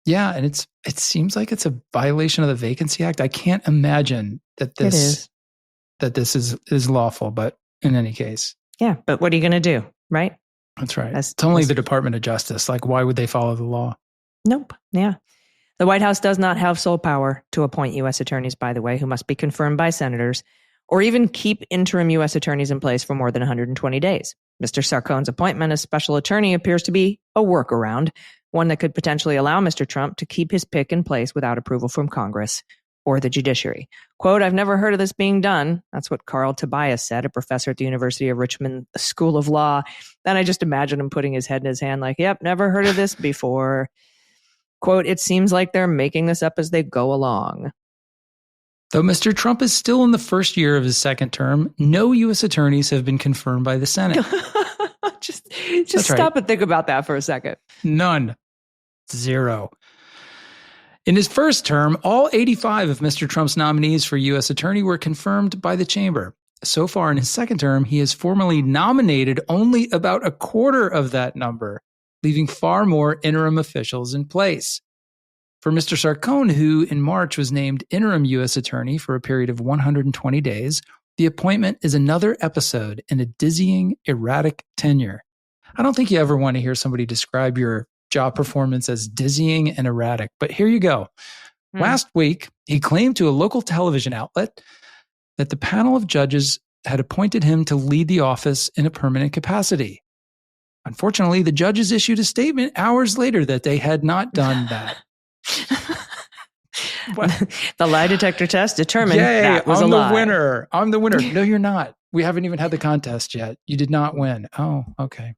it seems like it's a violation of the Vacancy Act. I can't imagine that this is lawful, but in any case. Yeah, but what are you going to do, right? That's right. It's only the Department of Justice. Like, why would they follow the law? Nope. Yeah. The White House does not have sole power to appoint U.S. attorneys, by the way, who must be confirmed by senators, or even keep interim U.S. attorneys in place for more than 120 days. Mr. Sarcone's appointment as special attorney appears to be a workaround, one that could potentially allow Mr. Trump to keep his pick in place without approval from Congress or the judiciary. Quote, I've never heard of this being done. That's what Carl Tobias said, a professor at the University of Richmond School of Law. Then I just imagine him putting his head in his hand like, yep, never heard of this before. Quote, it seems like they're making this up as they go along. Though Mr. Trump is still in the first year of his second term, no U.S. attorneys have been confirmed by the Senate. just stop and think about that for a second. None. Zero. In his first term, all 85 of Mr. Trump's nominees for U.S. attorney were confirmed by the chamber. So far in his second term, he has formally nominated only about a quarter of that number, leaving far more interim officials in place. For Mr. Sarcone, who in March was named interim U.S. attorney for a period of 120 days, the appointment is another episode in a dizzying, erratic tenure. I don't think you ever want to hear somebody describe your job performance as dizzying and erratic, but here you go. Last week, he claimed to a local television outlet that the panel of judges had appointed him to lead the office in a permanent capacity. Unfortunately, the judges issued a statement hours later that they had not done that. The lie detector test determined that was a lie. I'm the winner. No, you're not. We haven't even had the contest yet. You did not win. Oh, okay.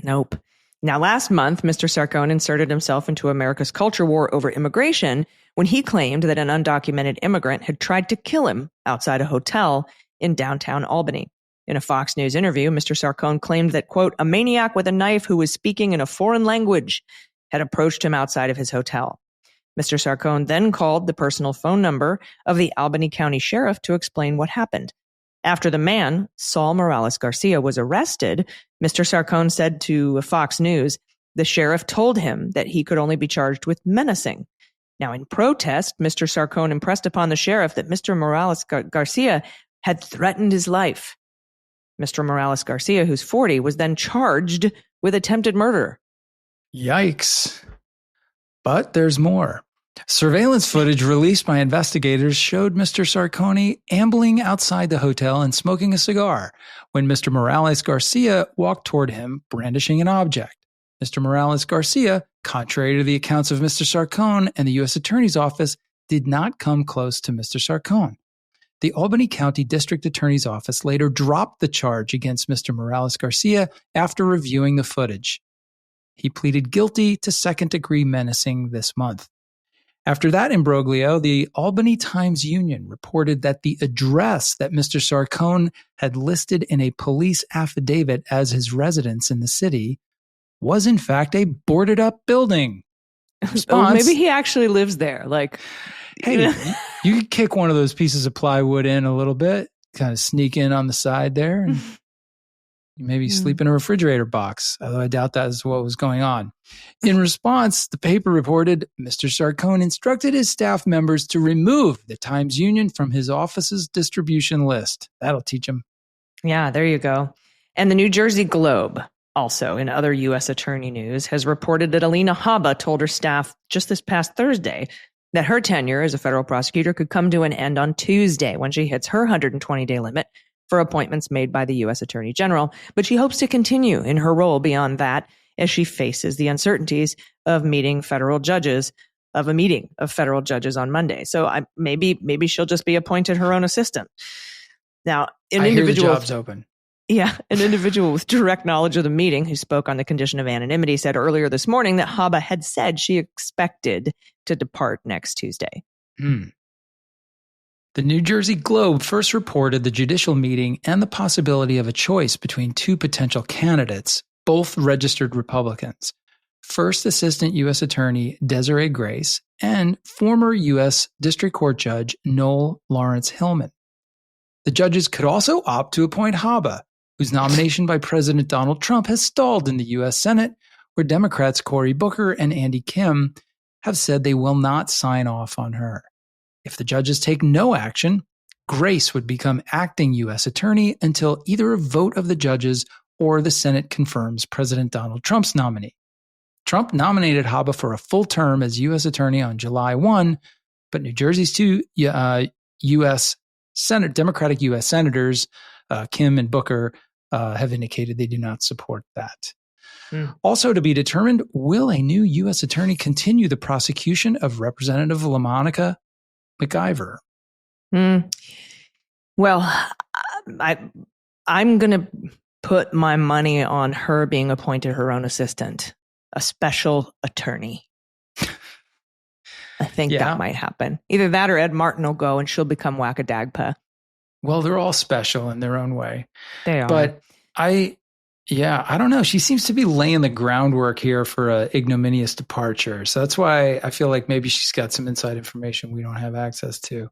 Nope. Now, last month, Mr. Sarcone inserted himself into America's culture war over immigration when he claimed that an undocumented immigrant had tried to kill him outside a hotel in downtown Albany. In a Fox News interview, Mr. Sarcone claimed that, quote, a maniac with a knife who was speaking in a foreign language had approached him outside of his hotel. Mr. Sarcone then called the personal phone number of the Albany County Sheriff to explain what happened. After the man, Saul Morales Garcia, was arrested, Mr. Sarcone said to Fox News, the sheriff told him that he could only be charged with menacing. Now, in protest, Mr. Sarcone impressed upon the sheriff that Mr. Morales Garcia had threatened his life. Mr. Morales Garcia, who's 40, was then charged with attempted murder. Yikes. But there's more. Surveillance footage released by investigators showed Mr. Sarcone ambling outside the hotel and smoking a cigar when Mr. Morales Garcia walked toward him, brandishing an object. Mr. Morales Garcia, contrary to the accounts of Mr. Sarcone and the U.S. Attorney's Office, did not come close to Mr. Sarcone. The Albany County District Attorney's Office later dropped the charge against Mr. Morales Garcia after reviewing the footage. He pleaded guilty to second-degree menacing this month. After that imbroglio, the Albany Times-Union reported that the address that Mr. Sarcone had listed in a police affidavit as his residence in the city was in fact a boarded-up building. Oh, maybe he actually lives there. Like, hey, you could kick one of those pieces of plywood in a little bit, kind of sneak in on the side there, and maybe sleep in a refrigerator box, although I doubt that is what was going on. In response, the paper reported Mr. Sarcone instructed his staff members to remove the Times-Union from his office's distribution list. That'll teach him. Yeah, there you go. And the New Jersey Globe, also in other U.S. attorney news, has reported that Alina Habba told her staff just this past Thursday that her tenure as a federal prosecutor could come to an end on Tuesday when she hits her 120-day limit for appointments made by the U.S. Attorney General, but she hopes to continue in her role beyond that as she faces the uncertainties of a meeting of federal judges on Monday. So maybe she'll just be appointed her own assistant. Now, I hear the job's open. Yeah, an individual with direct knowledge of the meeting who spoke on the condition of anonymity said earlier this morning that Habba had said she expected to depart next Tuesday. The New Jersey Globe first reported the judicial meeting and the possibility of a choice between two potential candidates, both registered Republicans. First Assistant U.S. Attorney Desiree Grace and former U.S. District Court Judge Noel Lawrence Hillman. The judges could also opt to appoint Habba, whose nomination by President Donald Trump has stalled in the U.S. Senate, where Democrats Cory Booker and Andy Kim have said they will not sign off on her. If the judges take no action, Grace would become acting U.S. attorney until either a vote of the judges or the Senate confirms President Donald Trump's nominee. Trump nominated Habba for a full term as U.S. attorney on July 1, but New Jersey's two Democratic U.S. senators, Kim and Booker, have indicated they do not support that. Also to be determined, will a new U.S. attorney continue the prosecution of Representative LaMonica McIver? Well, I'm going to put my money on her being appointed her own assistant, a special attorney. I think that might happen. Either that or Ed Martin will go and she'll become Wacka-Dagpa. Well, they're all special in their own way. They are. But I don't know. She seems to be laying the groundwork here for an ignominious departure. So that's why I feel like maybe she's got some inside information we don't have access to.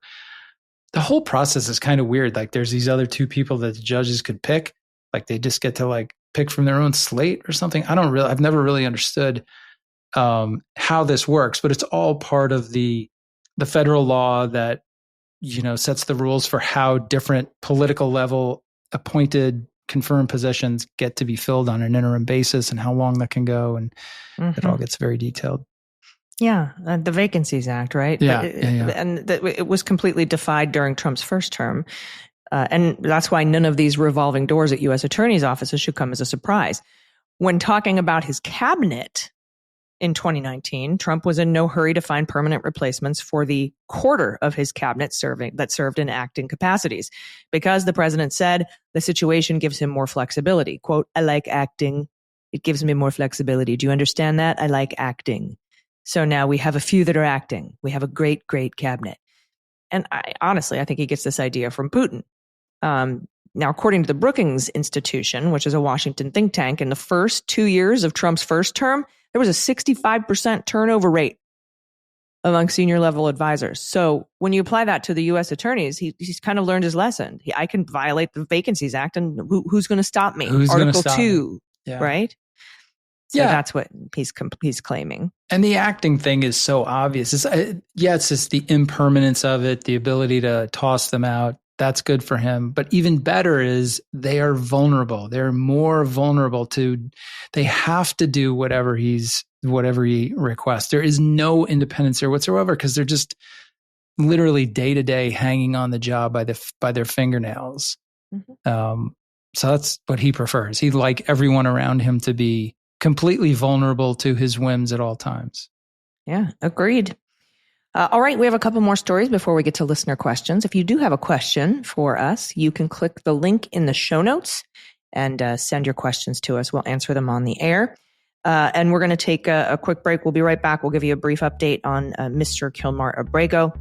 The whole process is kind of weird. Like there's these other two people that the judges could pick. Like they just get to like pick from their own slate or something. I've never really understood how this works, but it's all part of the federal law that, sets the rules for how different political level appointed confirmed positions get to be filled on an interim basis and how long that can go. And it all gets very detailed. Yeah. The Vacancies Act, right? Yeah. And it was completely defied during Trump's first term. And that's why none of these revolving doors at U.S. attorneys' offices should come as a surprise. When talking about his cabinet in 2019, Trump was in no hurry to find permanent replacements for the quarter of his cabinet that served in acting capacities, because the president said the situation gives him more flexibility. Quote, I like acting. It gives me more flexibility. Do you understand that? I like acting. So now we have a few that are acting. We have a great, great cabinet. And I think he gets this idea from Putin. Now, according to the Brookings Institution, which is a Washington think tank, in the first 2 years of Trump's first term, there was a 65% turnover rate among senior level advisors. So when you apply that to the U.S. attorneys, he's kind of learned his lesson. I can violate the Vacancies Act, and who's going to stop me? Article 2, right? So that's what he's claiming. And the acting thing is so obvious. It's just the impermanence of it, the ability to toss them out. That's good for him. But even better is they are vulnerable. They're more vulnerable they have to do whatever he requests. There is no independence there whatsoever because they're just literally day to day hanging on the job by their fingernails. So that's what he prefers. He'd like everyone around him to be completely vulnerable to his whims at all times. Yeah, agreed. All right, we have a couple more stories before we get to listener questions. If you do have a question for us, you can click the link in the show notes and send your questions to us. We'll answer them on the air. And we're going to take a quick break. We'll be right back. We'll give you a brief update on Mr. Kilmar Abrego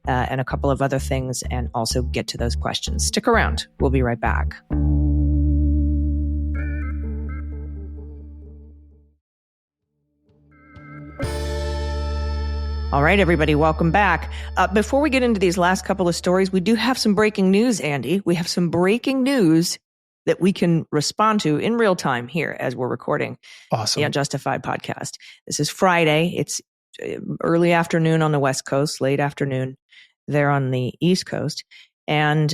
and a couple of other things, and also get to those questions. Stick around. We'll be right back. All right, everybody, welcome back. Before we get into these last couple of stories, we do have some breaking news, Andy. We have some breaking news that we can respond to in real time here as we're recording the Unjustified podcast. This is Friday. It's early afternoon on the West Coast, late afternoon there on the East Coast. And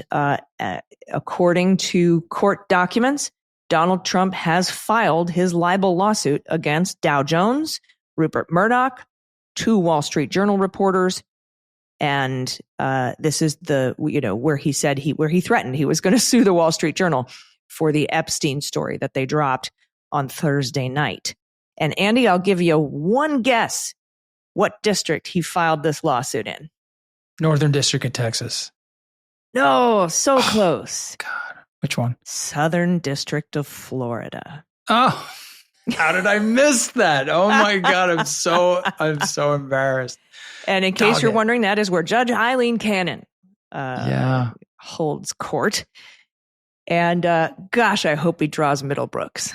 according to court documents, Donald Trump has filed his libel lawsuit against Dow Jones, Rupert Murdoch, 2 Wall Street Journal reporters, and this is where he said where he threatened he was going to sue the Wall Street Journal for the Epstein story that they dropped on Thursday night. And Andy, I'll give you one guess what district he filed this lawsuit in. Northern District of Texas. No, so close. God, which one? Southern District of Florida. Oh. How did I miss that? Oh my God, I'm so embarrassed. And in case you're wondering, that is where Judge Eileen Cannon holds court. And gosh, I hope he draws Middlebrooks.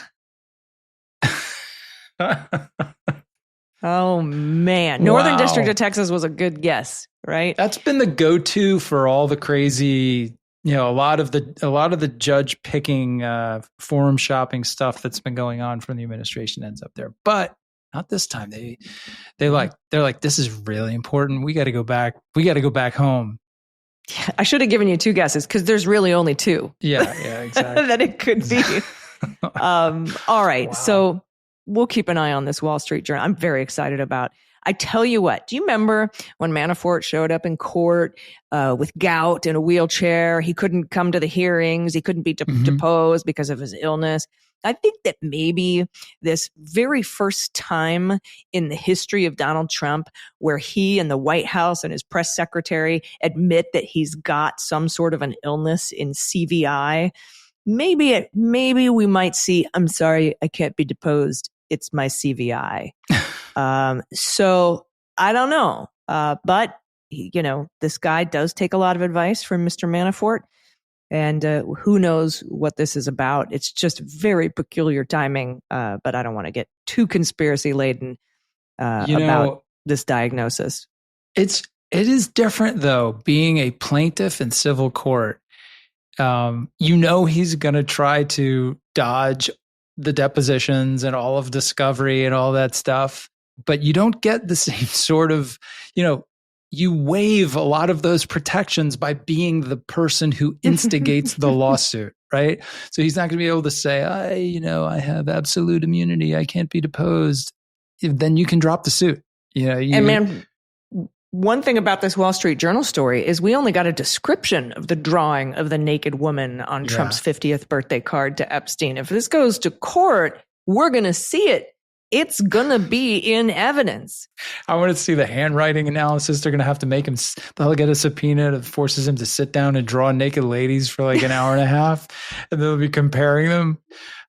Oh man, Northern District of Texas was a good guess, right? That's been the go-to for all the crazy, a lot of the judge picking, forum shopping stuff that's been going on from the administration ends up there, but not this time. They're like, this is really important. We got to go back. We got to go back home. Yeah, I should have given you 2 guesses because there's really only 2. Yeah, exactly. That it could be. All right, wow. So we'll keep an eye on this Wall Street Journal. I'm very excited about. I tell you what, do you remember when Manafort showed up in court with gout in a wheelchair? He couldn't come to the hearings. He couldn't be deposed because of his illness. I think that maybe this very first time in the history of Donald Trump where he and the White House and his press secretary admit that he's got some sort of an illness in CVI, maybe we might see, I'm sorry, I can't be deposed. It's my CVI. So I don't know. But this guy does take a lot of advice from Mr. Manafort. And who knows what this is about. It's just very peculiar timing, but I don't want to get too conspiracy laden about this diagnosis. It is different, though, being a plaintiff in civil court. He's going to try to dodge the depositions and all of discovery and all that stuff, but you don't get the same sort of, you waive a lot of those protections by being the person who instigates the lawsuit, right? So he's not going to be able to say, I have absolute immunity. I can't be deposed. Then you can drop the suit. And man, one thing about this Wall Street Journal story is we only got a description of the drawing of the naked woman on Trump's 50th birthday card to Epstein. If this goes to court, we're going to see it. It's going to be in evidence. I want to see the handwriting analysis. They're going to have to make him, they'll get a subpoena that forces him to sit down and draw naked ladies for like an hour and a half. And they'll be comparing them.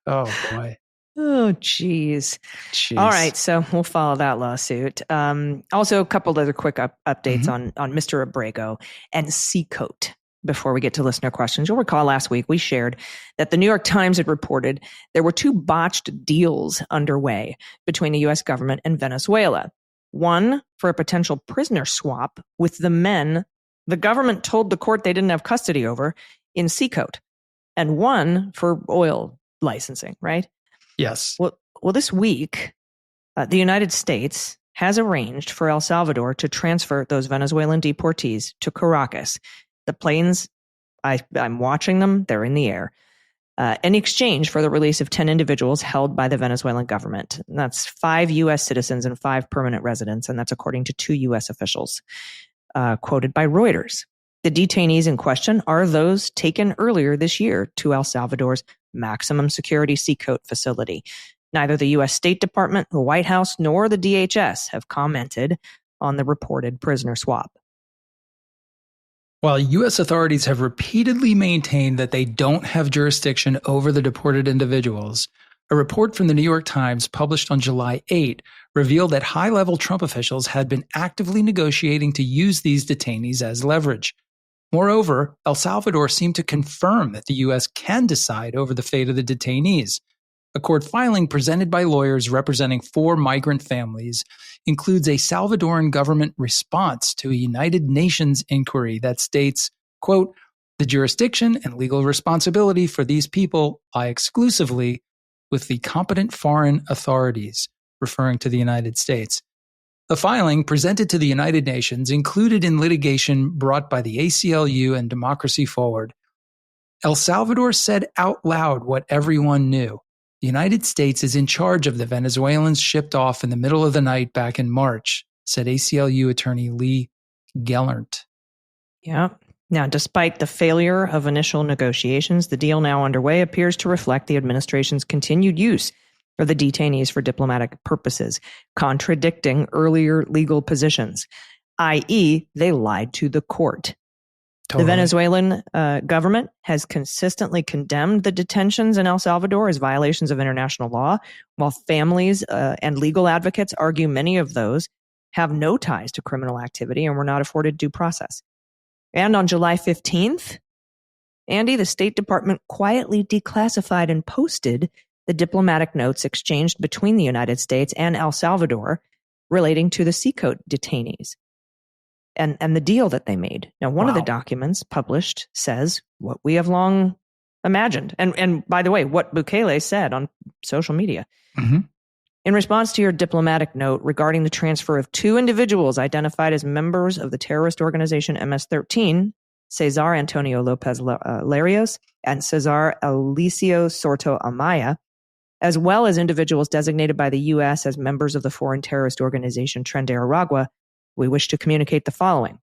Oh, boy. Oh, geez. All right. So we'll follow that lawsuit. Also, a couple other quick updates on Mr. Abrego and CECOT. Before we get to listener questions, you'll recall last week we shared that the New York Times had reported there were 2 botched deals underway between the U.S. government and Venezuela. One for a potential prisoner swap with the men the government told the court they didn't have custody over in CECOT, and one for oil licensing, right? Yes. Well, this week, the United States has arranged for El Salvador to transfer those Venezuelan deportees to Caracas. The planes, I'm watching them, they're in the air, in exchange for the release of 10 individuals held by the Venezuelan government. And that's 5 U.S. citizens and 5 permanent residents, and that's according to 2 U.S. officials, quoted by Reuters. The detainees in question are those taken earlier this year to El Salvador's maximum security CECOT facility. Neither the U.S. State Department, the White House, nor the DHS have commented on the reported prisoner swap. While U.S. authorities have repeatedly maintained that they don't have jurisdiction over the deported individuals, A report from the New York Times published on July 8 revealed that high-level Trump officials had been actively negotiating to use these detainees as leverage. Moreover, El Salvador seemed to confirm that the U.S. can decide over the fate of the detainees. A court filing presented by lawyers representing 4 migrant families includes a Salvadoran government response to a United Nations inquiry that states, quote, "The jurisdiction and legal responsibility for these people lie exclusively with the competent foreign authorities," referring to the United States. The filing presented to the United Nations included in litigation brought by the ACLU and Democracy Forward. El Salvador said out loud what everyone knew. The United States is in charge of the Venezuelans shipped off in the middle of the night back in March, said ACLU attorney Lee Gellert. Yeah. Now, despite the failure of initial negotiations, the deal now underway appears to reflect the administration's continued use of the detainees for diplomatic purposes, contradicting earlier legal positions, i.e., they lied to the court. Totally. The Venezuelan government has consistently condemned the detentions in El Salvador as violations of international law, while families and legal advocates argue many of those have no ties to criminal activity and were not afforded due process. And on July 15th, Andy, the State Department quietly declassified and posted the diplomatic notes exchanged between the United States and El Salvador relating to the CECOT detainees and the deal that they made. Now, one of the documents published says what we have long imagined. And by the way, what Bukele said on social media. Mm-hmm. In response to your diplomatic note regarding the transfer of 2 individuals identified as members of the terrorist organization MS-13, Cesar Antonio Lopez Larios and Cesar Alicio Sorto Amaya, as well as individuals designated by the U.S. as members of the foreign terrorist organization Tren de Aragua, we wish to communicate the following.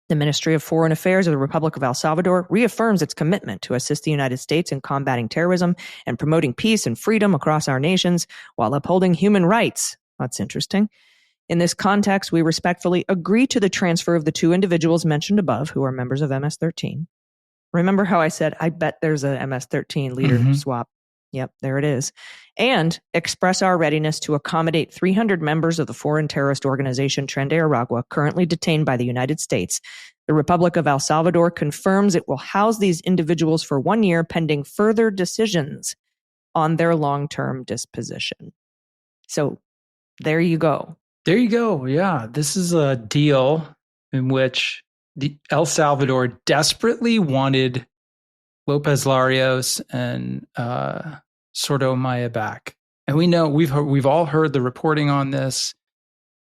The Ministry of Foreign Affairs of the Republic of El Salvador reaffirms its commitment to assist the United States in combating terrorism and promoting peace and freedom across our nations while upholding human rights. That's interesting. In this context, we respectfully agree to the transfer of the 2 individuals mentioned above who are members of MS-13. Remember how I said, I bet there's a MS-13 leader swap? Yep, there it is. And express our readiness to accommodate 300 members of the foreign terrorist organization Tren de Aragua currently detained by the United States. The Republic of El Salvador confirms it will house these individuals for 1 year pending further decisions on their long-term disposition. So there you go. There you go. Yeah, this is a deal in which El Salvador desperately wanted Lopez Larios and Sordo Maya back, and we know we've all heard the reporting on this.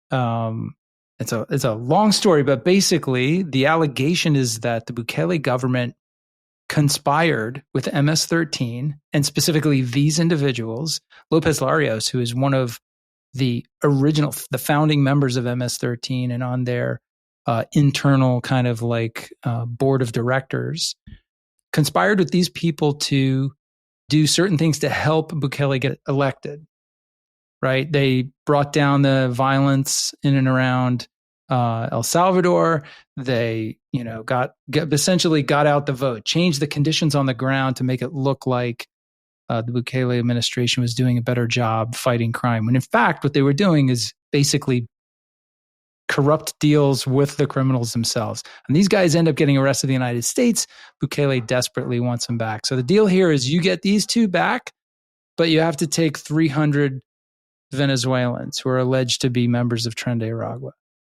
It's a long story, but basically the allegation is that the Bukele government conspired with MS-13 and specifically these individuals, Lopez Larios, who is one of the founding members of MS-13 and on their internal kind of like board of directors, conspired with these people to do certain things to help Bukele get elected, right? They brought down the violence in and around El Salvador. They, essentially got out the vote, changed the conditions on the ground to make it look like the Bukele administration was doing a better job fighting crime. When in fact, what they were doing is basically corrupt deals with the criminals themselves. And these guys end up getting arrested in the United States. Bukele desperately wants them back. So the deal here is you get these 2 back, but you have to take 300 Venezuelans who are alleged to be members of Tren de Aragua.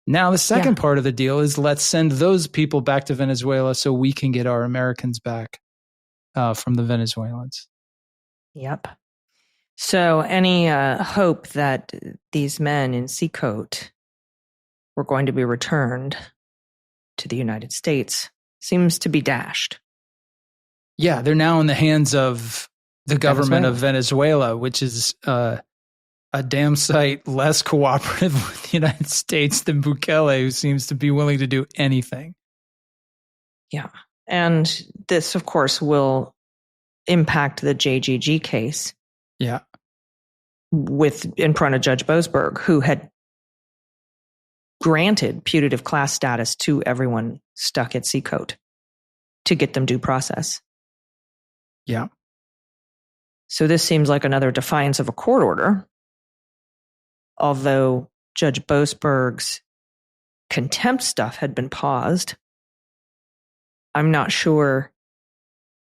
Now, the second part of the deal is let's send those people back to Venezuela so we can get our Americans back from the Venezuelans. Yep. So any hope that these men in CECOT were going to be returned to the United States seems to be dashed. Yeah, they're now in the hands of the government of Venezuela, which is a damn sight less cooperative with the United States than Bukele, who seems to be willing to do anything. Yeah. And this, of course, will impact the JGG case. Yeah. In front of Judge Boasberg, who had granted putative class status to everyone stuck at CECOT to get them due process. Yeah. So this seems like another defiance of a court order, although Judge Boasberg's contempt stuff had been paused. I'm not sure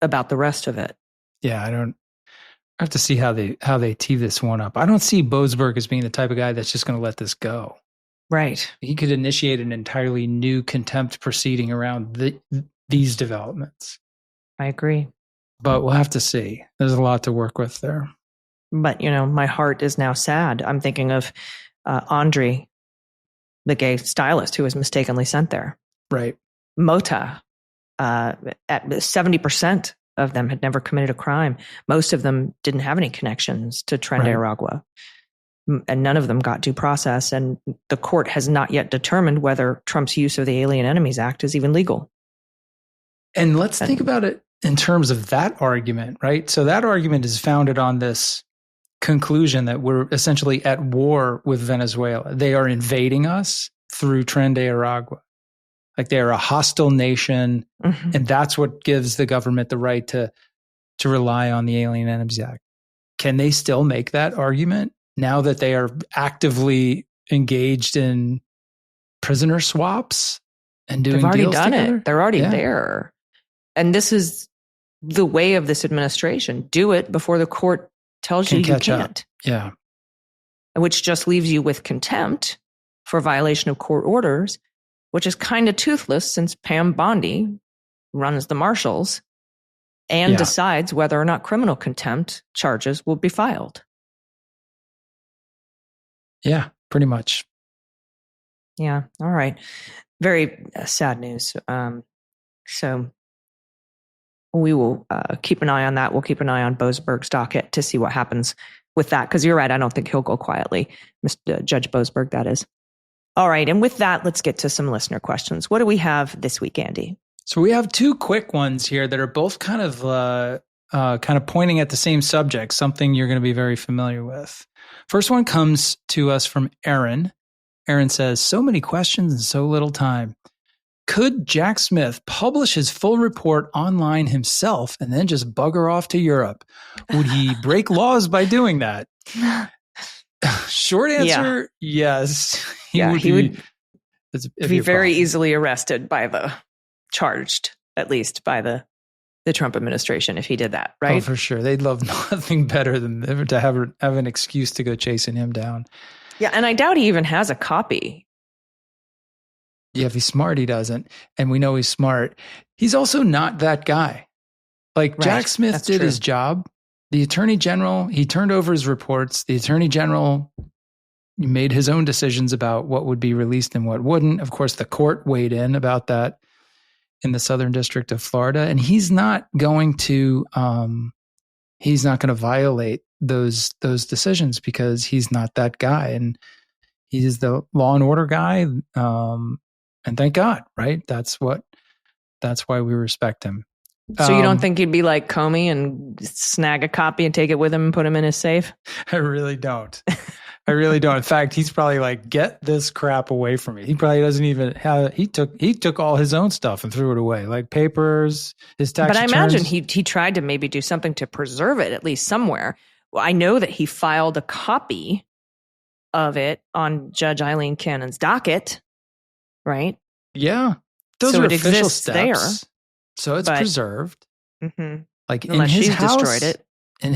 about the rest of it. Yeah, I have to see how they tee this one up. I don't see Boasberg as being the type of guy that's just going to let this go. Right. He could initiate an entirely new contempt proceeding around these developments. I agree. But we'll have to see. There's a lot to work with there. But, my heart is now sad. I'm thinking of Andre, the gay stylist who was mistakenly sent there. Right. Mota, at 70% of them had never committed a crime. Most of them didn't have any connections to Tren de Aragua. And none of them got due process. And the court has not yet determined whether Trump's use of the Alien Enemies Act is even legal. And let's think about it in terms of that argument, right? So that argument is founded on this conclusion that we're essentially at war with Venezuela. They are invading us through Tren de Aragua. Like they are a hostile nation. Mm-hmm. And that's what gives the government the right to rely on the Alien Enemies Act. Can they still make that argument now that they are actively engaged in prisoner swaps and doing They've already deals done together? They're already there. And this is the way of this administration. Do it before the court tells you can't. Up. Yeah. Which just leaves you with contempt for violation of court orders, which is kind of toothless since Pam Bondi runs the marshals and decides whether or not criminal contempt charges will be filed. Yeah, pretty much. Yeah. All right. Very sad news. So we will keep an eye on that. We'll keep an eye on Boasberg's docket to see what happens with that. Because you're right. I don't think he'll go quietly. Judge Boasberg, that is. All right. And with that, let's get to some listener questions. What do we have this week, Andy? So we have two quick ones here that are both kind of pointing at the same subject, something you're going to be very familiar with. First one comes to us from Aaron. Aaron says, so many questions and so little time. Could Jack Smith publish his full report online himself and then just bugger off to Europe? Would he break laws by doing that? Short answer, yes. He would be very easily arrested by at least by the Trump administration if he did that, right? Oh, for sure. They'd love nothing better than to have an excuse to go chasing him down. Yeah, and I doubt he even has a copy. Yeah, if he's smart, he doesn't. And we know he's smart. He's also not that guy. Like Jack Smith did his job. The Attorney General, he turned over his reports. The Attorney General made his own decisions about what would be released and what wouldn't. Of course, the court weighed in about that in the Southern District of Florida. And he's not going to violate those decisions because he's not that guy. And he's the law and order guy. And thank God, right? That's why we respect him. So you don't think he'd be like Comey and snag a copy and take it with him and put him in his safe? I really don't. In fact, he's probably like, get this crap away from me. He probably doesn't even have, he took all his own stuff and threw it away, like papers, his tax returns. But I imagine he tried to maybe do something to preserve it, at least somewhere. Well, I know that he filed a copy of it on Judge Eileen Cannon's docket, right? Yeah. Those are official steps. There. So it's preserved. Mm-hmm. Like unless in his she's house, destroyed it. In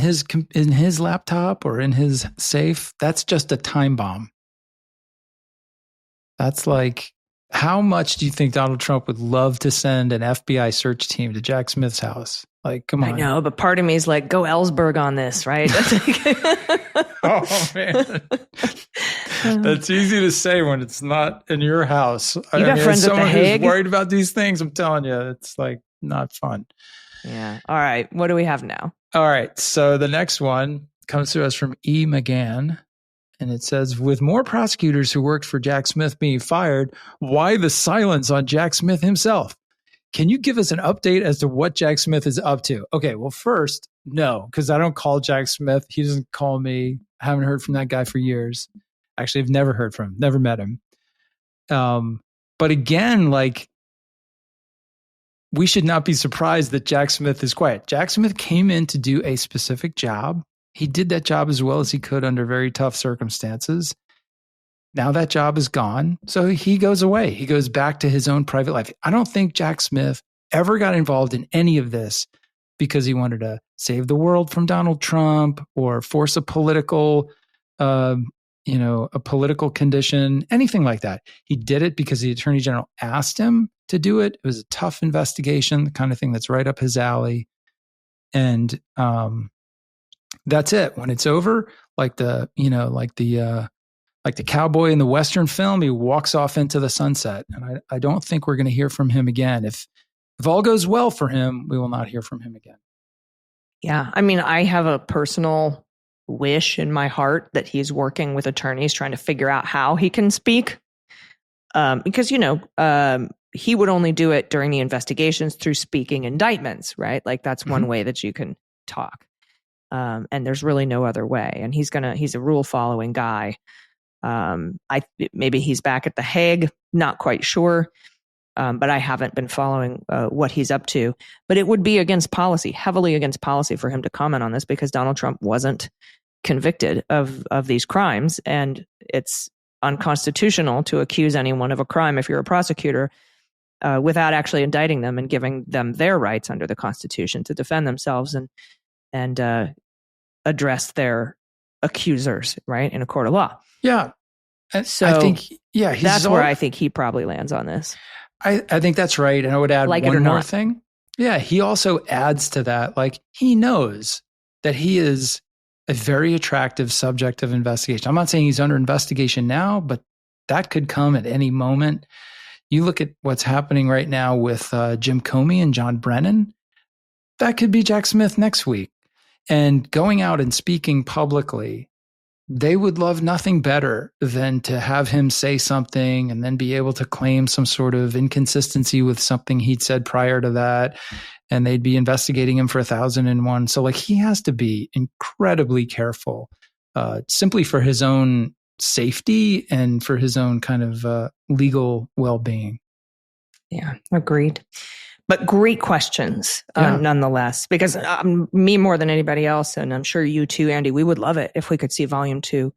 his laptop or in his safe, that's just a time bomb. That's like, how much do you think Donald Trump would love to send an FBI search team to Jack Smith's house? Like, come on. I know, but part of me is like, go Ellsberg on this, right? Oh, man. That's easy to say when it's not in your house. You got friends at The Hague? Who's worried about these things, I'm telling you, it's like not fun. Yeah. All right. What do we have now? All right. So the next one comes to us from E. McGann. And it says, with more prosecutors who worked for Jack Smith being fired, why the silence on Jack Smith himself? Can you give us an update as to what Jack Smith is up to? Okay, well, first, no, because I don't call Jack Smith. He doesn't call me. I haven't heard from that guy for years. Actually, I've never heard from him, never met him. But again, like, we should not be surprised that Jack Smith is quiet. Jack Smith came in to do a specific job. He did that job as well as he could under very tough circumstances. Now that job is gone. So he goes away. He goes back to his own private life. I don't think Jack Smith ever got involved in any of this because he wanted to save the world from Donald Trump or force a political, a political condition, anything like that. He did it because the Attorney General asked him to do it. It was a tough investigation, the kind of thing that's right up his alley. And that's it. When it's over, like the cowboy in the Western film, he walks off into the sunset. And I don't think we're going to hear from him again. If all goes well for him, we will not hear from him again. Yeah. I mean, I have a personal wish in my heart that he's working with attorneys trying to figure out how he can speak. Because, he would only do it during the investigations through speaking indictments, right? Like that's one way that you can talk. And there's really no other way. And he's a rule following guy. Maybe he's back at The Hague, not quite sure. But I haven't been following what he's up to. But it would be against policy, heavily against policy for him to comment on this because Donald Trump wasn't convicted of these crimes. And it's unconstitutional to accuse anyone of a crime if you're a prosecutor without actually indicting them and giving them their rights under the Constitution to defend themselves and address their accusers, right, in a court of law. Yeah. So I think, that's where I think he probably lands on this. I think that's right. And I would add one more thing. Yeah. He also adds to that, like he knows that he is a very attractive subject of investigation. I'm not saying he's under investigation now, but that could come at any moment. You look at what's happening right now with Jim Comey and John Brennan. That could be Jack Smith next week. And going out and speaking publicly, they would love nothing better than to have him say something and then be able to claim some sort of inconsistency with something he'd said prior to that. And they'd be investigating him for 1,001. So like he has to be incredibly careful, simply for his own safety and for his own kind of legal well-being. Yeah, agreed. But great questions, nonetheless, because me more than anybody else, and I'm sure you too, Andy, we would love it if we could see volume 2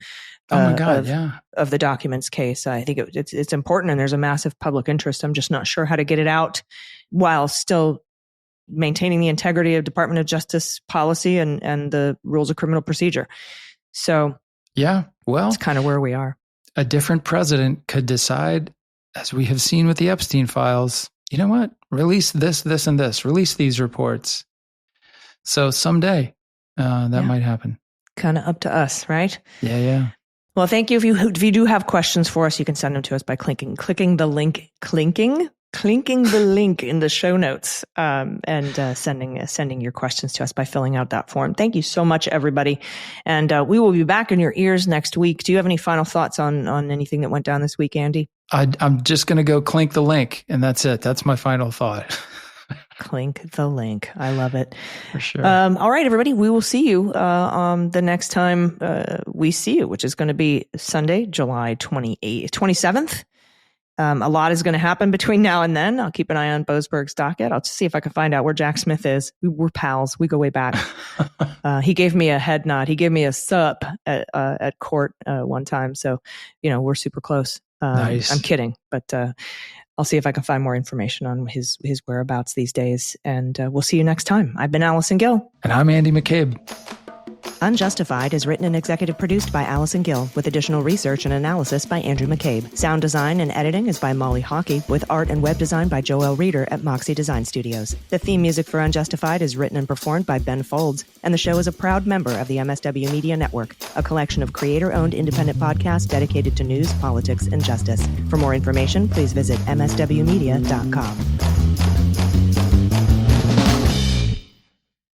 of the documents case. I think it's important and there's a massive public interest. I'm just not sure how to get it out while still maintaining the integrity of Department of Justice policy and the rules of criminal procedure. So yeah, well, it's kind of where we are. A different president could decide, as we have seen with the Epstein files, you know what? Release this, and this. Release these reports. So someday that might happen. Kind of up to us, right? Yeah. Well, thank you. If you do have questions for us, you can send them to us by clicking the link in the show notes, and sending your questions to us by filling out that form. Thank you so much, everybody. And we will be back in your ears next week. Do you have any final thoughts on anything that went down this week, Andy? I'm just going to go clink the link, and that's it. That's my final thought. Clink the link. I love it. For sure. All right, everybody. We will see you the next time we see you, which is going to be Sunday, July 27th. A lot is going to happen between now and then. I'll keep an eye on Boasberg's docket. I'll just see if I can find out where Jack Smith is. We're pals. We go way back. He gave me a head nod. He gave me a sup at court one time. So, we're super close. Nice. I'm kidding, but I'll see if I can find more information on his whereabouts these days. And we'll see you next time. I've been Allison Gill. And I'm Andy McCabe. Unjustified is written and executive produced by Allison Gill, with additional research and analysis by Andrew McCabe. Sound design and editing is by Molly Hockey, with art and web design by Joel Reeder at Moxie Design Studios. The theme music for Unjustified is written and performed by Ben Folds, and the show is a proud member of the MSW Media Network, a collection of creator-owned independent podcasts dedicated to news, politics, and justice. For more information, please visit mswmedia.com.